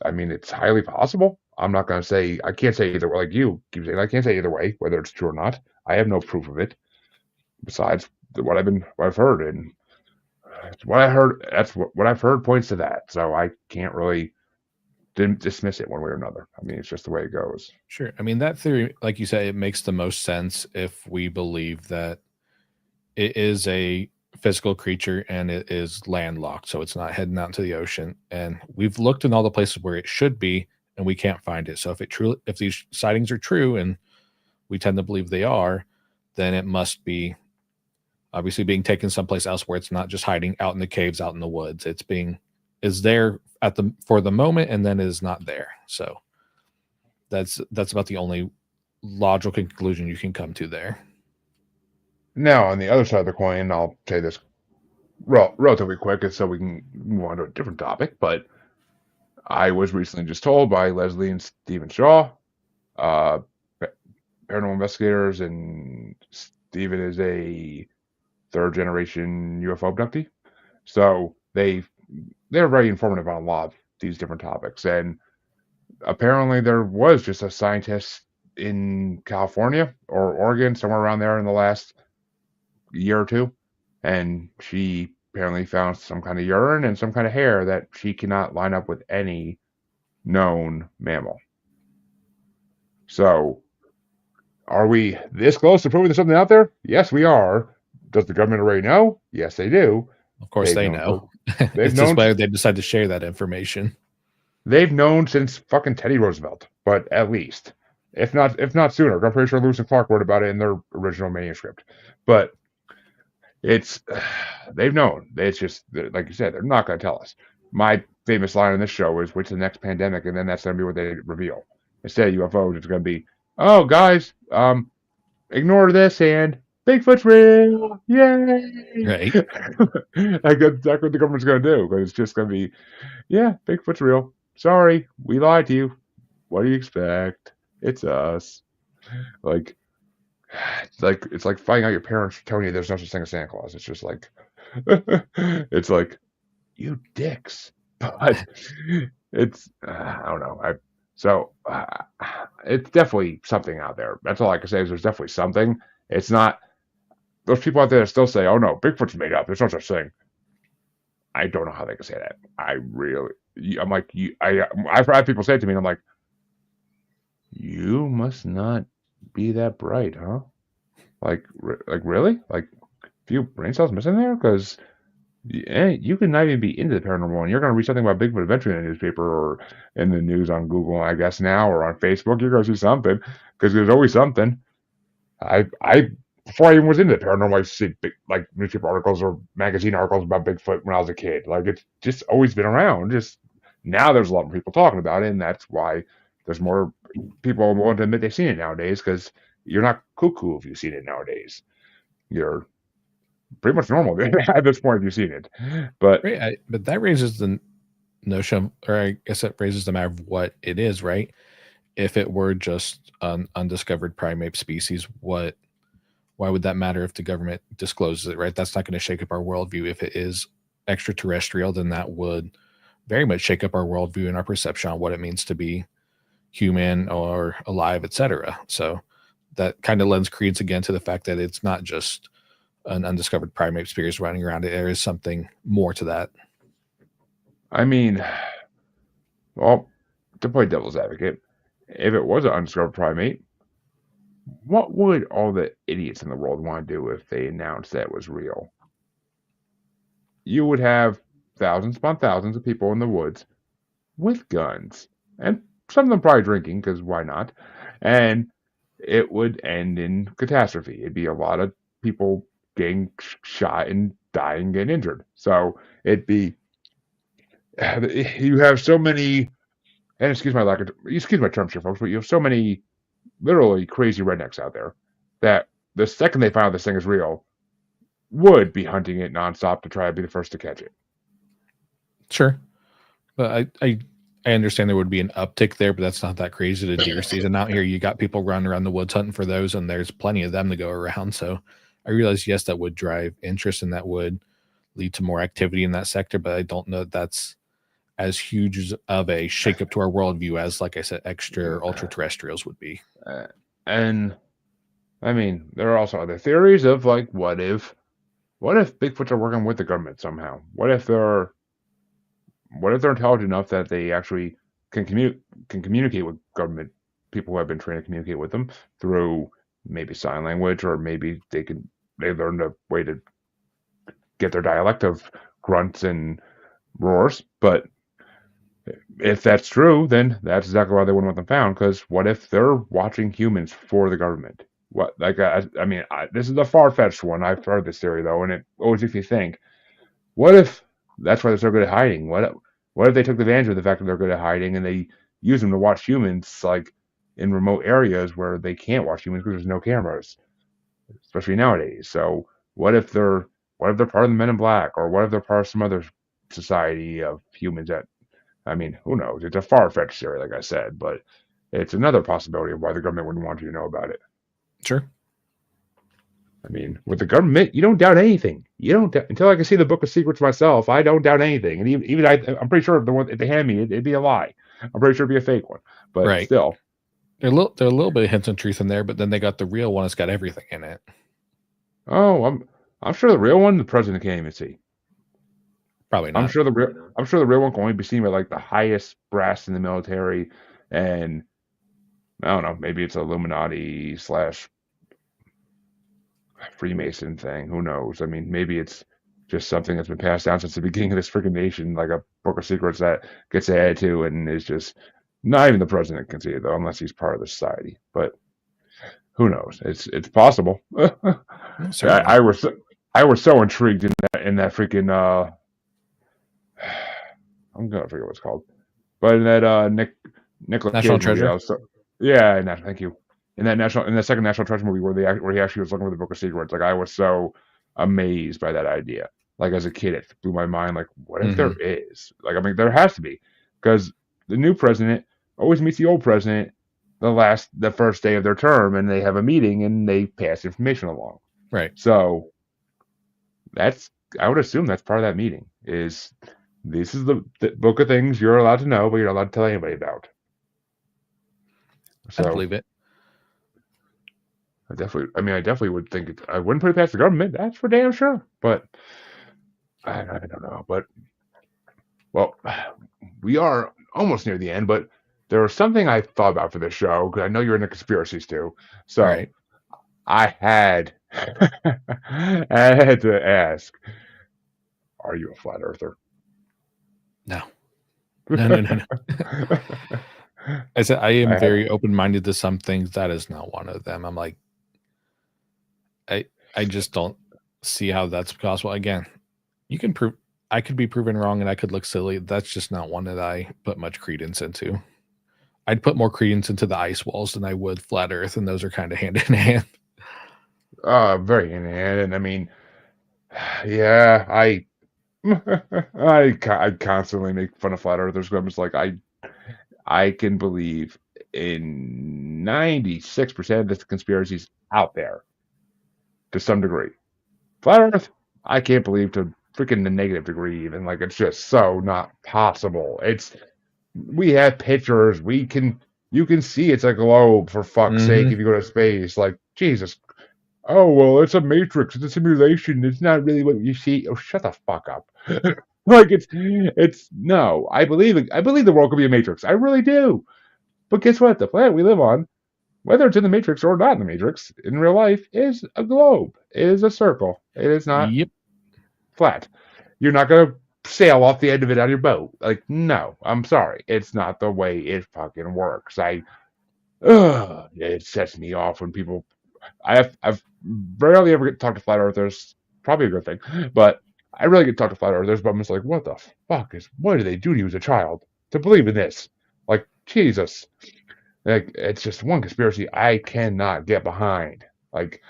I mean, it's highly possible. I'm not going to say, I can't say either way, like you keep saying, I can't say either way, whether it's true or not. I have no proof of it besides what I've heard. And what I heard, what I've heard points to that. So I can't really didn't dismiss it one way or another. I mean, it's just the way it goes. Sure. I mean, that theory, like you say, it makes the most sense if we believe that it is a physical creature and it is landlocked, so it's not heading out into the ocean. And we've looked in all the places where it should be, and we can't find it. So if these sightings are true, and we tend to believe they are, then it must be obviously being taken someplace else where it's not just hiding out in the caves, out in the woods. It's being is there at the for the moment, and then is not there. So that's about the only logical conclusion you can come to there. Now, on the other side of the coin, I'll say this relatively quick so we can move on to a different topic. But I was recently just told by Leslie and Stephen Shaw, uh, paranormal investigators, and Stephen is a third generation UFO abductee. So they're very informative on a lot of these different topics. And apparently there was just a scientist in California or Oregon, somewhere around there in the last year or two, and she apparently found some kind of urine and some kind of hair that she cannot line up with any known mammal. So, are we this close to proving there's something out there? Yes, we are. Does the government already know? Yes, they do. Of course, They've they known know. for they've It's just known whether they decide to share that information. they've known since fucking Teddy Roosevelt, but at least, if not sooner. I'm pretty sure Lewis and Clark wrote about it in their original manuscript. But it's they've known. It's just like you said, they're not going to tell us. My famous line on this show is, "What's the next pandemic?" And then that's going to be what they reveal. Instead of UFOs, it's going to be, "Oh, guys, ignore this and Bigfoot's real, yay!" Right. Like that's exactly what the government's going to do. Because it's just going to be, "Yeah, Bigfoot's real. Sorry, we lied to you. What do you expect? It's us." Like it's like finding out your parents telling you there's no such thing as Santa Claus. It's just like it's like you dicks. But it's I don't know. So it's definitely something out there. That's all I can say is there's definitely something. It's not those people out there that still say, "Oh no, Bigfoot's made up. There's no such thing." I don't know how they can say that. I'm like I've had people say it to me, and I'm like, you must not be that bright, huh? Like really? Like few brain cells missing there? Because you could not even be into the paranormal, and you're going to read something about Bigfoot eventually in the newspaper or in the news on Google, I guess now, or on Facebook. You're going to see something because there's always something. I before I even was into the paranormal, I used to see like newspaper articles or magazine articles about Bigfoot when I was a kid. Like it's just always been around. Just now there's a lot more people talking about it, and that's why there's more people willing to admit they've seen it nowadays. Because you're not cuckoo if you've seen it nowadays. You're pretty much normal at this point if you've seen it. But Right. But that raises the notion, or I guess it raises the matter of what it is, right? If it were just an undiscovered primate species, why would that matter if the government discloses it, right? That's not going to shake up our worldview. If it is extraterrestrial, then that would very much shake up our worldview and our perception on what it means to be human or alive, etc. So that kind of lends credence again to the fact that it's not just an undiscovered primate species running around. There is something more to that. I mean, well, to play devil's advocate, if it was an undiscovered primate, what would all the idiots in the world want to do if they announced that it was real? You would have thousands upon thousands of people in the woods with guns, and some of them probably drinking, because why not? And it would end in catastrophe. It'd be a lot of people getting shot and dying, getting injured. So it'd be you have so many, and excuse my terms here, folks, but you have so many literally crazy rednecks out there that the second they find out this thing is real, would be hunting it nonstop to try to be the first to catch it. Sure, but I understand there would be an uptick there, but that's not that crazy. The deer season out here, you got people running around the woods hunting for those, and there's plenty of them to go around. So I realize, yes, that would drive interest and that would lead to more activity in that sector, but I don't know that that's as huge of a shakeup to our worldview as, like I said, extra ultra terrestrials would be. And I mean, there are also other theories of like, what if Bigfoots are working with the government somehow? What if they're intelligent enough that they actually can communicate with government people who have been trained to communicate with them through maybe sign language, or maybe they learned a way to get their dialect of grunts and roars. But if that's true, then that's exactly why they wouldn't want them found. Because what if they're watching humans for the government? What like I mean, this is a far fetched one. I've heard this theory though, and it always makes me think: what if that's why they're so good at hiding? What if they took advantage of the fact that they're good at hiding and they use them to watch humans, like in remote areas where they can't watch humans because there's no cameras, especially nowadays. So what if they're part of the Men in Black, or what if they're part of some other society of humans that I mean, who knows? It's a far fetched theory, like I said, but it's another possibility of why the government wouldn't want you to know about it. Sure. I mean, with the government, you don't doubt anything. You don't until I can see the Book of Secrets myself. I don't doubt anything, and even I'm pretty sure if the one if they hand me, it'd be a lie. I'm pretty sure it'd be a fake one, but Right. still. There are a little bit of hints of truth in there, but then they got the real one that's got everything in it. Oh, I'm sure the real one the president can't even see. Probably I'm not. sure the real one can only be seen by like the highest brass in the military, and I don't know, maybe it's Illuminati slash Freemason thing. Who knows? I mean, maybe it's just something that's been passed down since the beginning of this freaking nation, like a book of secrets that gets added to and is just not even the president can see it though, unless he's part of the society. But who knows? It's possible. I, Certainly. I was I was so intrigued in that freaking I'm gonna forget what it's called, but in that Nicolas National Cage movie, I treasure. was so yeah, thank you. In that second National Treasure movie where he actually was looking for the Book of Secrets, like I was so amazed by that idea. Like as a kid, it blew my mind. Like, what if there Hmm. is? Like, I mean, there has to be, because the new president always meets the old president the first day of their term, and they have a meeting and they pass information along. Right. So that's I would assume that's part of that meeting. Is this is the book of things you're allowed to know, but you're not allowed to tell anybody about. I'd So believe it. I mean, I definitely would think I wouldn't put it past the government. That's for damn sure. But I don't know. But well, we are almost near the end. But there was something I thought about for this show because I know you're into conspiracies too. So Right. I had I had to ask, are you a flat earther? No. No. No. No. No. I said I am I had very open minded to some things. That is not one of them. I'm like, I just don't see how that's possible. Again, you can prove I could be proven wrong and I could look silly. That's just not one that I put much credence into. I'd put more credence into the ice walls than I would flat Earth, and those are kind of hand in hand. very in hand, and I mean, yeah, I constantly make fun of flat earthers. I'm just like I can believe in 96% of the conspiracies out there to some degree. Flat Earth, I can't believe to freaking the negative degree even. Like it's just so not possible. We have pictures. You can see it's a globe for fuck's sake Hmm. if you go to space. Like Jesus. Oh well, it's a matrix. It's a simulation. It's not really what you see. Oh, shut the fuck up. Like it's no. I believe the world could be a matrix. I really do. But guess what? The planet we live on, whether it's in the matrix or not in the matrix, in real life, is a globe. It is a circle. It is not Yep. flat. You're not gonna sail off the end of it on your boat. Like, no, I'm sorry. It's not the way it fucking works. It sets me off when people. I've rarely ever get to talk to flat earthers. Probably a good thing, but I really get to talk to flat earthers. But I'm just like, what did they do to you as a child to believe in this? Like, Jesus. Like it's just one conspiracy I cannot get behind. Like,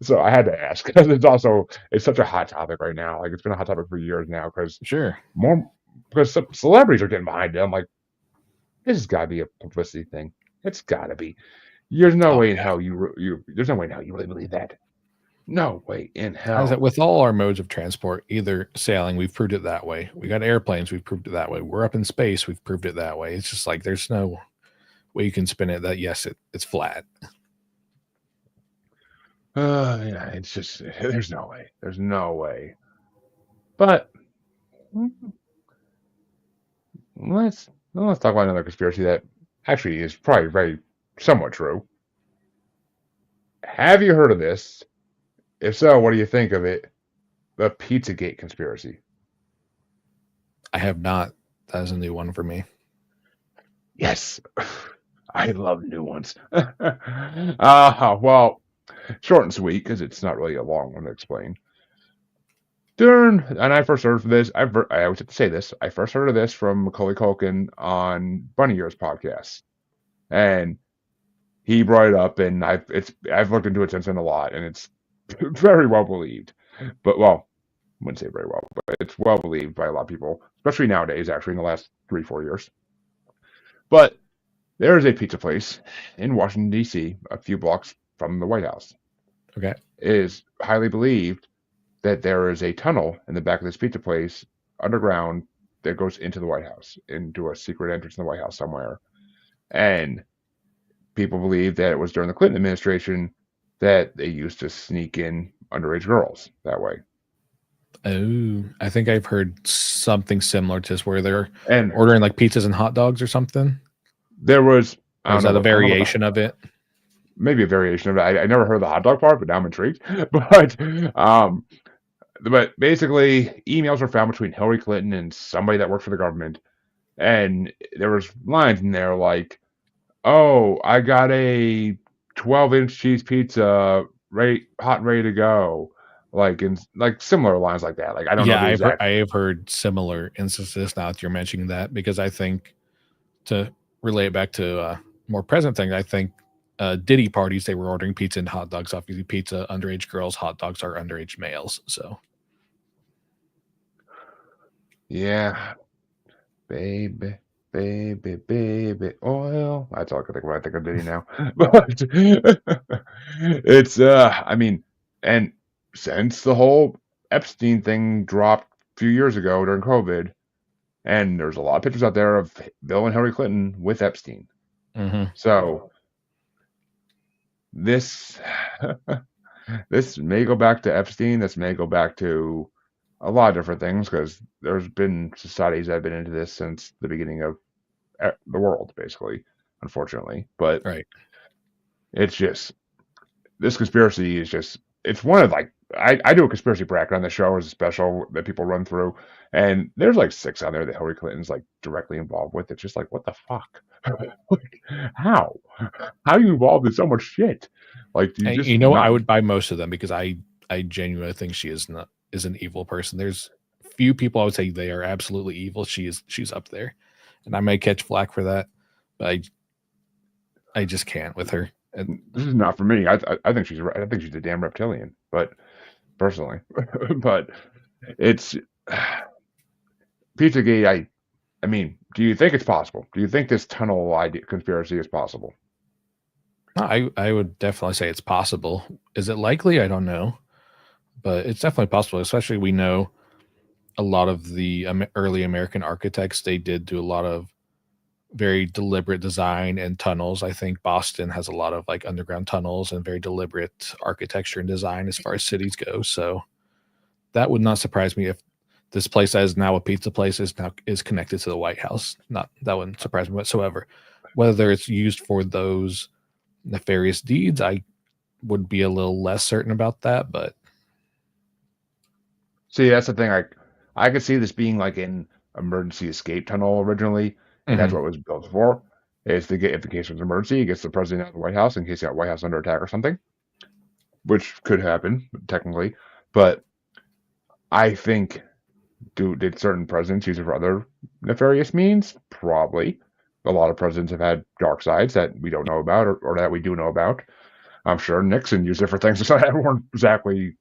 so I had to ask because it's such a hot topic right now. Like it's been a hot topic for years now Sure. more because some celebrities are getting behind it. I'm like, this has got to be a publicity thing. It's got to be. There's no Oh way in yeah. hell there's no way in hell you really believe that. No way in As that hell. with all our modes of transport, either sailing, we've proved it that way. We got airplanes, we've proved it that way. We're up in space, we've proved it that way. It's just like there's no way you can spin it that yes, it's flat. Yeah, it's just there's no way. There's no way. But let's talk about another conspiracy that actually is probably very somewhat true. Have you heard of this? If so, what do you think of it? The Pizzagate conspiracy. I have not. That is a new one for me. Yes, I love new ones. Well, short and sweet because it's not really a long one to explain. And I first heard of this. I always have to say this. I first heard of this from Macaulay Culkin on Bunny Ears podcast, and he brought it up, and I've looked into it since then a lot, and it's very well believed. But well, I wouldn't say very well, but it's well believed by a lot of people, especially nowadays. Actually, in the last 3 4 years. But there is a pizza place in Washington D.C., a few blocks from the White House. Okay. It is highly believed that there is a tunnel in the back of this pizza place underground that goes into the White House, into a secret entrance in the White House somewhere. And people believe that it was during the Clinton administration that they used to sneak in underage girls that way. Oh, I think I've heard something similar to this where they're And ordering like pizzas and hot dogs or something. there was Or is that a I don't know variation of it? maybe a variation of it. I never heard the hot dog part, but now I'm intrigued. But but basically, emails were found between Hillary Clinton and somebody that worked for the government, and there was lines in there like, "Oh, I got a 12-inch cheese pizza, ready, hot and ready to go," like in like similar lines like that. Like I don't know Yeah, the I exact. have heard similar instances now that you're mentioning that, because I think, to relate it back to more present thing, I think Diddy parties, they were ordering pizza and hot dogs off. Usually pizza, underage girls, hot dogs are underage males. So Yeah, baby, baby, baby, oil. That's all I can think of when I think of Diddy now. But it's I mean, and since the whole Epstein thing dropped a few years ago during COVID, and there's a lot of pictures out there of Bill and Hillary Clinton with Epstein. mhm. So this this may go back to Epstein. This may go back to a lot of different things because there's been societies that have been into this since the beginning of the world, basically, unfortunately. But Right. it's just this conspiracy is just it's one of like I do a conspiracy bracket on the show as a special that people run through, and there's like 6 on there that Hillary Clinton's like directly involved with. It's just like what the fuck? Like, how? How are you involved in so much shit? Like, do you And, just you know, I not? would buy most of them because I genuinely think she is an evil person. There's few people I would say they are absolutely evil. She's up there, and I may catch flack for that, but I just can't with her. And This is not for me. I think she's right. I think she's a damn reptilian, but personally, but it's Pizzagate. I mean, do you think it's possible? Do you think this tunnel idea conspiracy is possible? I would definitely say it's possible. Is it likely? I don't know, but it's definitely possible. Especially, we know a lot of the early American architects, they did do a lot of very deliberate design and tunnels. I think Boston has a lot of like underground tunnels and very deliberate architecture and design as far as cities go. So that would not surprise me if this place that is now a pizza place is connected to the White House. Not that wouldn't surprise me whatsoever. Whether it's used for those nefarious deeds, I would be a little less certain about that. But See, that's the thing. I could see this being like an emergency escape tunnel originally, and that's mhm, what it was built for. Is to get if the case was an emergency, it gets the president out of the White House in case the White House under attack or something, which could happen technically. But I think did certain presidents use it for other nefarious means? Probably. A lot of presidents have had dark sides that we don't know about or that we do know about. I'm sure Nixon used it for things that weren't exactly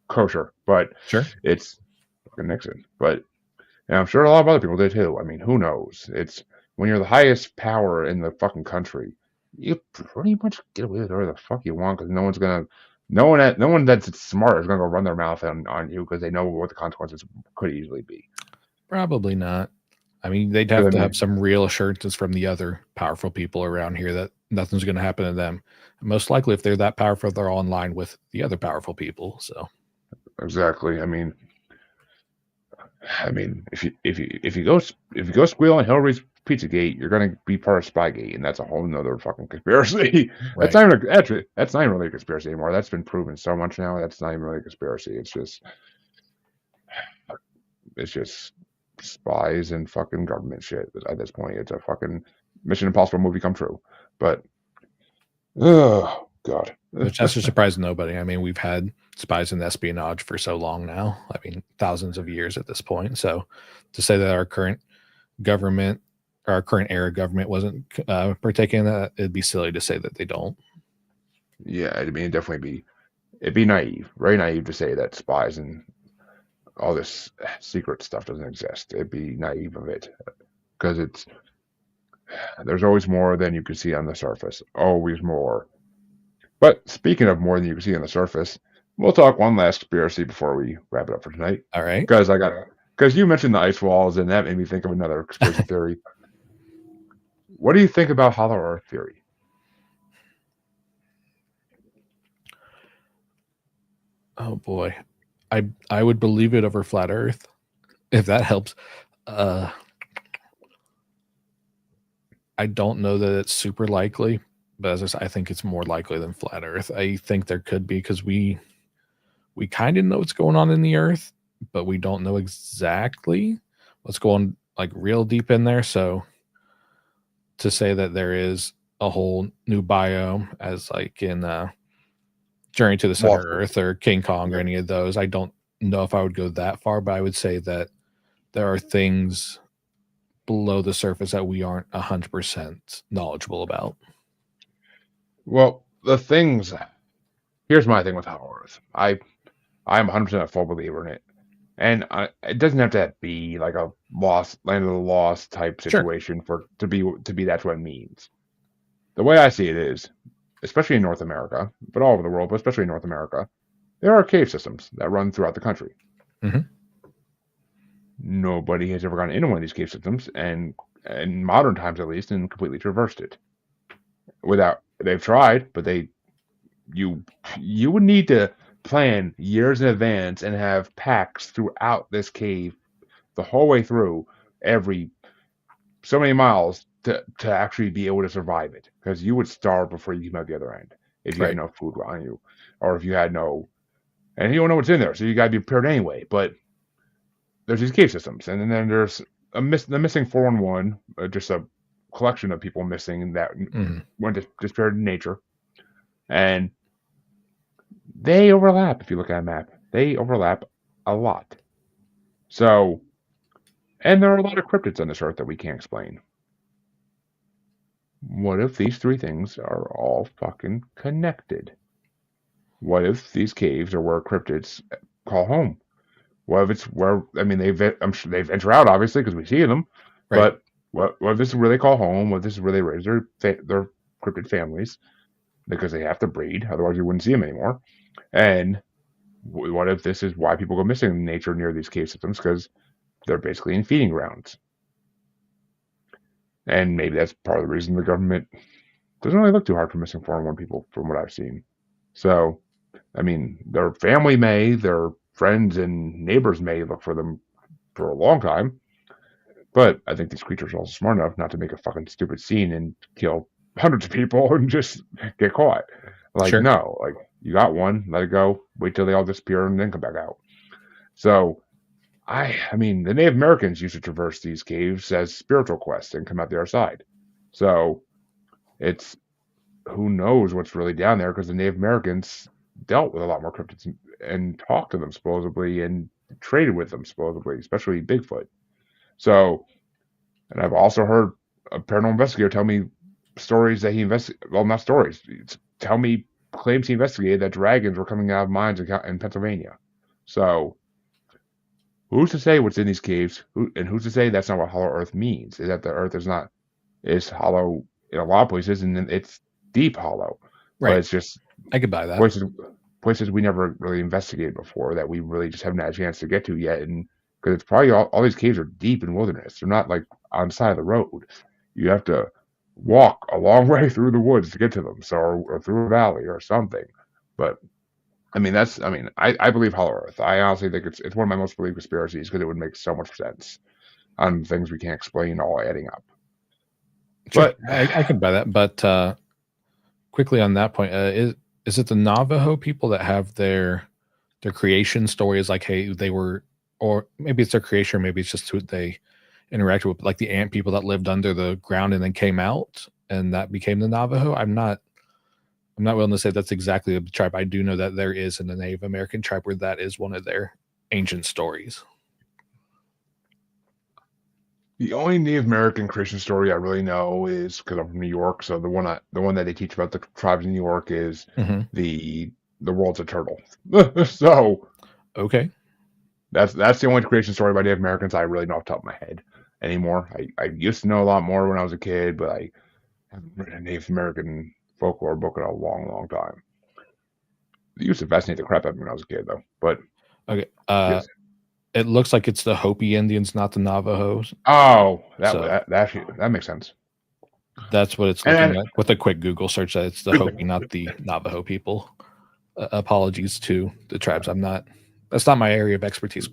kosher, but sure. it's fucking Nixon. But and I'm sure a lot of other people did too. I mean, who knows? It's when you're the highest power in the fucking country, you pretty much get away with whatever the fuck you want because no one that's smart is gonna go run their mouth on you because they know what the consequences could easily be. Probably not. I mean, they'd Because have I to have mean, some real assurances from the other powerful people around here that nothing's going to happen to them. Most likely, if they're that powerful, they're all in line with the other powerful people. So, exactly. If you go squeal on Hillary's Pizzagate, you're gonna be part of Spygate, and that's a whole nother fucking conspiracy. right. That's not even really a conspiracy anymore. That's been proven so much now. That's not even really a conspiracy. It's just spies and fucking government shit. At this point, it's a fucking Mission Impossible movie come true. But oh god, Which that's a surprise to nobody. I mean, we've had spies and espionage for so long now. I mean, thousands of years at this point. So, to say that our current government, or our current era government, wasn't partaking in that, it'd be silly to say that they don't. yeah, I mean, it'd be naive, very naive to say that spies and all this secret stuff doesn't exist. It'd be naive of it because there's always more than you can see on the surface. Always more. But speaking of more than you can see on the surface, we'll talk one last conspiracy before we wrap it up for tonight. All right. Because you mentioned the ice walls, and that made me think of another conspiracy theory. What do you think about Hollow Earth theory? Oh boy, I would believe it over flat Earth if that helps. Uh, I don't know that it's super likely, but as I said, I think it's more likely than flat Earth. I think there could be because we we kind of know what's going on in the earth, but we don't know exactly what's going like real deep in there. So to say that there is a whole new biome as like in Journey to the Center Lost. of Earth or King Kong or Yeah. any of those, I don't know if I would go that far, but I would say that there are things below the surface that we aren't 100% knowledgeable about. Well, the things. Here's my thing with Hollow Earth. I'm 100% a full believer in it, and it doesn't have to be like a lost land of the lost type Sure. situation for to be that's what it means. The way I see it is, especially in North America, but all over the world, but especially in North America, there are cave systems that run throughout the country. Mm-hmm. Nobody has ever gone into one of these cave systems, and in modern times at least, and completely traversed it. Without they've tried, but you you would need to plan years in advance and have packs throughout this cave the whole way through every so many miles to actually be able to survive it because you would starve before you came out the other end if you had Right. no food on you or if you had no and you don't know what's in there so you got to be prepared anyway but there's these cave systems and then there's the missing 411 just a collection of people missing that Mm-hmm. went to disappeared in nature and they overlap if you look at a map. They overlap a lot. So, and there are a lot of cryptids on this earth that we can't explain. What if these three things are all fucking connected? What if these caves are where cryptids call home? What if it's where I mean I'm sure they venture out obviously because we see them, Right. but what if this is where they call home? What if this is where they raise their cryptid families because they have to breed, otherwise you wouldn't see them anymore. And what if this is why people go missing in nature near these cave systems? Because they're basically in feeding grounds. And maybe that's part of the reason the government doesn't really look too hard for missing 401 people, from what I've seen. So, I mean, their family may, their friends and neighbors may look for them for a long time, but I think these creatures are also smart enough not to make a fucking stupid scene and kill hundreds of people and just get caught. Like, Sure. no, like, you got one, let it go, wait till they all disappear, and then come back out. So, I mean, the Native Americans used to traverse these caves as spiritual quests and come out the other side. So it's who knows what's really down there because the Native Americans dealt with a lot more cryptids and talked to them supposedly and traded with them supposedly, especially Bigfoot. So, and I've also heard a paranormal investigator tell me stories that he investigated. Well, not stories. Tell me claims he investigated that dragons were coming out of mines in Pennsylvania. So who's to say what's in these caves? And who's to say that's not what Hollow Earth means? Is that the Earth is hollow in a lot of places, and it's deep hollow, but Right. it's just I could buy that. places we never really investigated before that we really just haven't had a chance to get to yet. And because it's probably all these caves are deep in wilderness, they're not like on the side of the road. You have to walk a long way through the woods to get to them, so or through a valley or something. But I believe Hollow Earth. I honestly think it's one of my most believed conspiracies because it would make so much sense on things we can't explain all adding up. Sure. But I can buy that. But quickly on that point, is it the Navajo people that have their creation story is like, hey, they were, or maybe it's their creation, or maybe it's just who they interacted with, like the ant people that lived under the ground and then came out, and that became the Navajo. I'm not willing to say that's exactly the tribe. I do know that there is in the Native American tribe where that is one of their ancient stories. the only Native American Christian story I really know is because I'm from New York. So the one that they teach about the tribes in New York is Mm-hmm. the world's a turtle. So Okay. that's the only creation story about Native Americans I really know off the top of my head anymore. I used to know a lot more when I was a kid, but I haven't read a Native American folklore book in a long time. It used to fascinate the crap out of me when I was a kid, though. But Okay. yes. It looks like it's the Hopi Indians, not the Navajos. Oh, So that makes sense. that's what it's looking And like with a quick Google search. That it's the Hopi, not the Navajo people. Apologies to the tribes. That's not my area of expertise.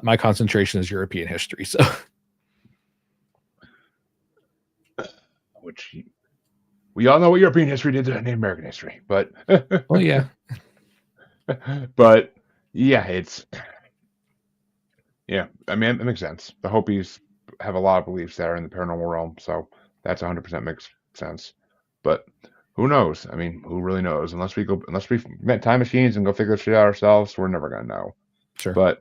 My concentration is European history. So which we all know what European history did to Native American history, but well, yeah. but Yeah, yeah. I mean, it makes sense. The Hopis have a lot of beliefs there in the paranormal realm, so that's 100% makes sense. But who knows? I mean, who really knows? Unless we invent time machines and go figure this shit out ourselves, we're never gonna know. Sure. But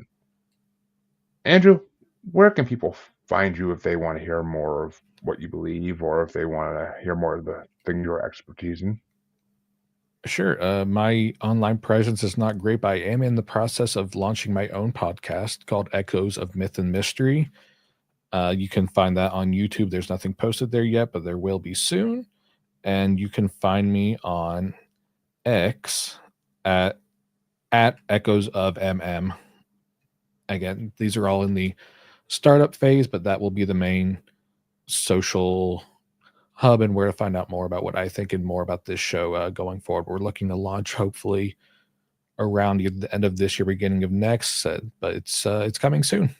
Andrew, where can people find you if they want to hear more of what you believe, or if they want to hear more of the thing you're expertise in? Sure. My online presence is not great, but I am in the process of launching my own podcast called Echoes of Myth and Mystery. You can find that on YouTube. There's nothing posted there yet, but there will be soon. And you can find me on X at Echoes of MM. Again, these are all in the startup phase, but that will be the main social hub and where to find out more about what I think and more about this show going forward. We're looking to launch hopefully around the end of this year, beginning of next, but it's coming soon.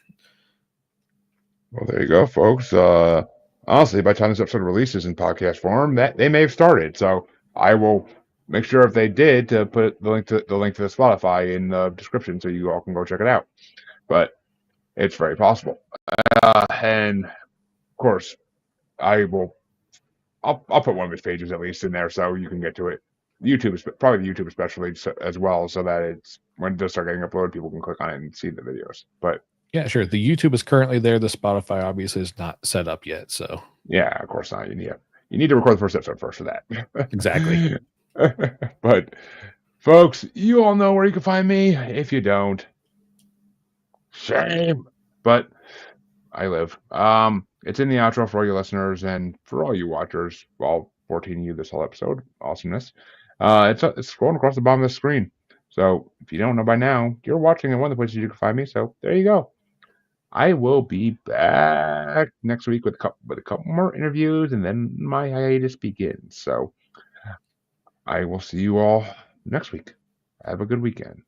Well, there you go, folks. Honestly, by the time this episode releases in podcast form, that they may have started. So I will make sure if they did to put the link to the Spotify in the description, so you all can go check it out. But it's very possible. And of course, I will. I'll put one of his pages at least in there so you can get to it. YouTube, probably the YouTube especially as well, so that it's when it does start getting uploaded, people can click on it and see the videos. But Yeah, sure. The YouTube is currently there. The Spotify obviously is not set up yet. So yeah, of course not. You need to record the first episode first for that. exactly. But folks, you all know where you can find me. If you don't, shame. But I live. It's in the outro for all you listeners and for all you watchers. All 14 of you this whole episode. Awesomeness. It's scrolling across the bottom of the screen. So if you don't know by now, you're watching in one of the places you can find me. So there you go. I will be back next week with a couple more interviews, and then my hiatus begins. So I will see you all next week. Have a good weekend.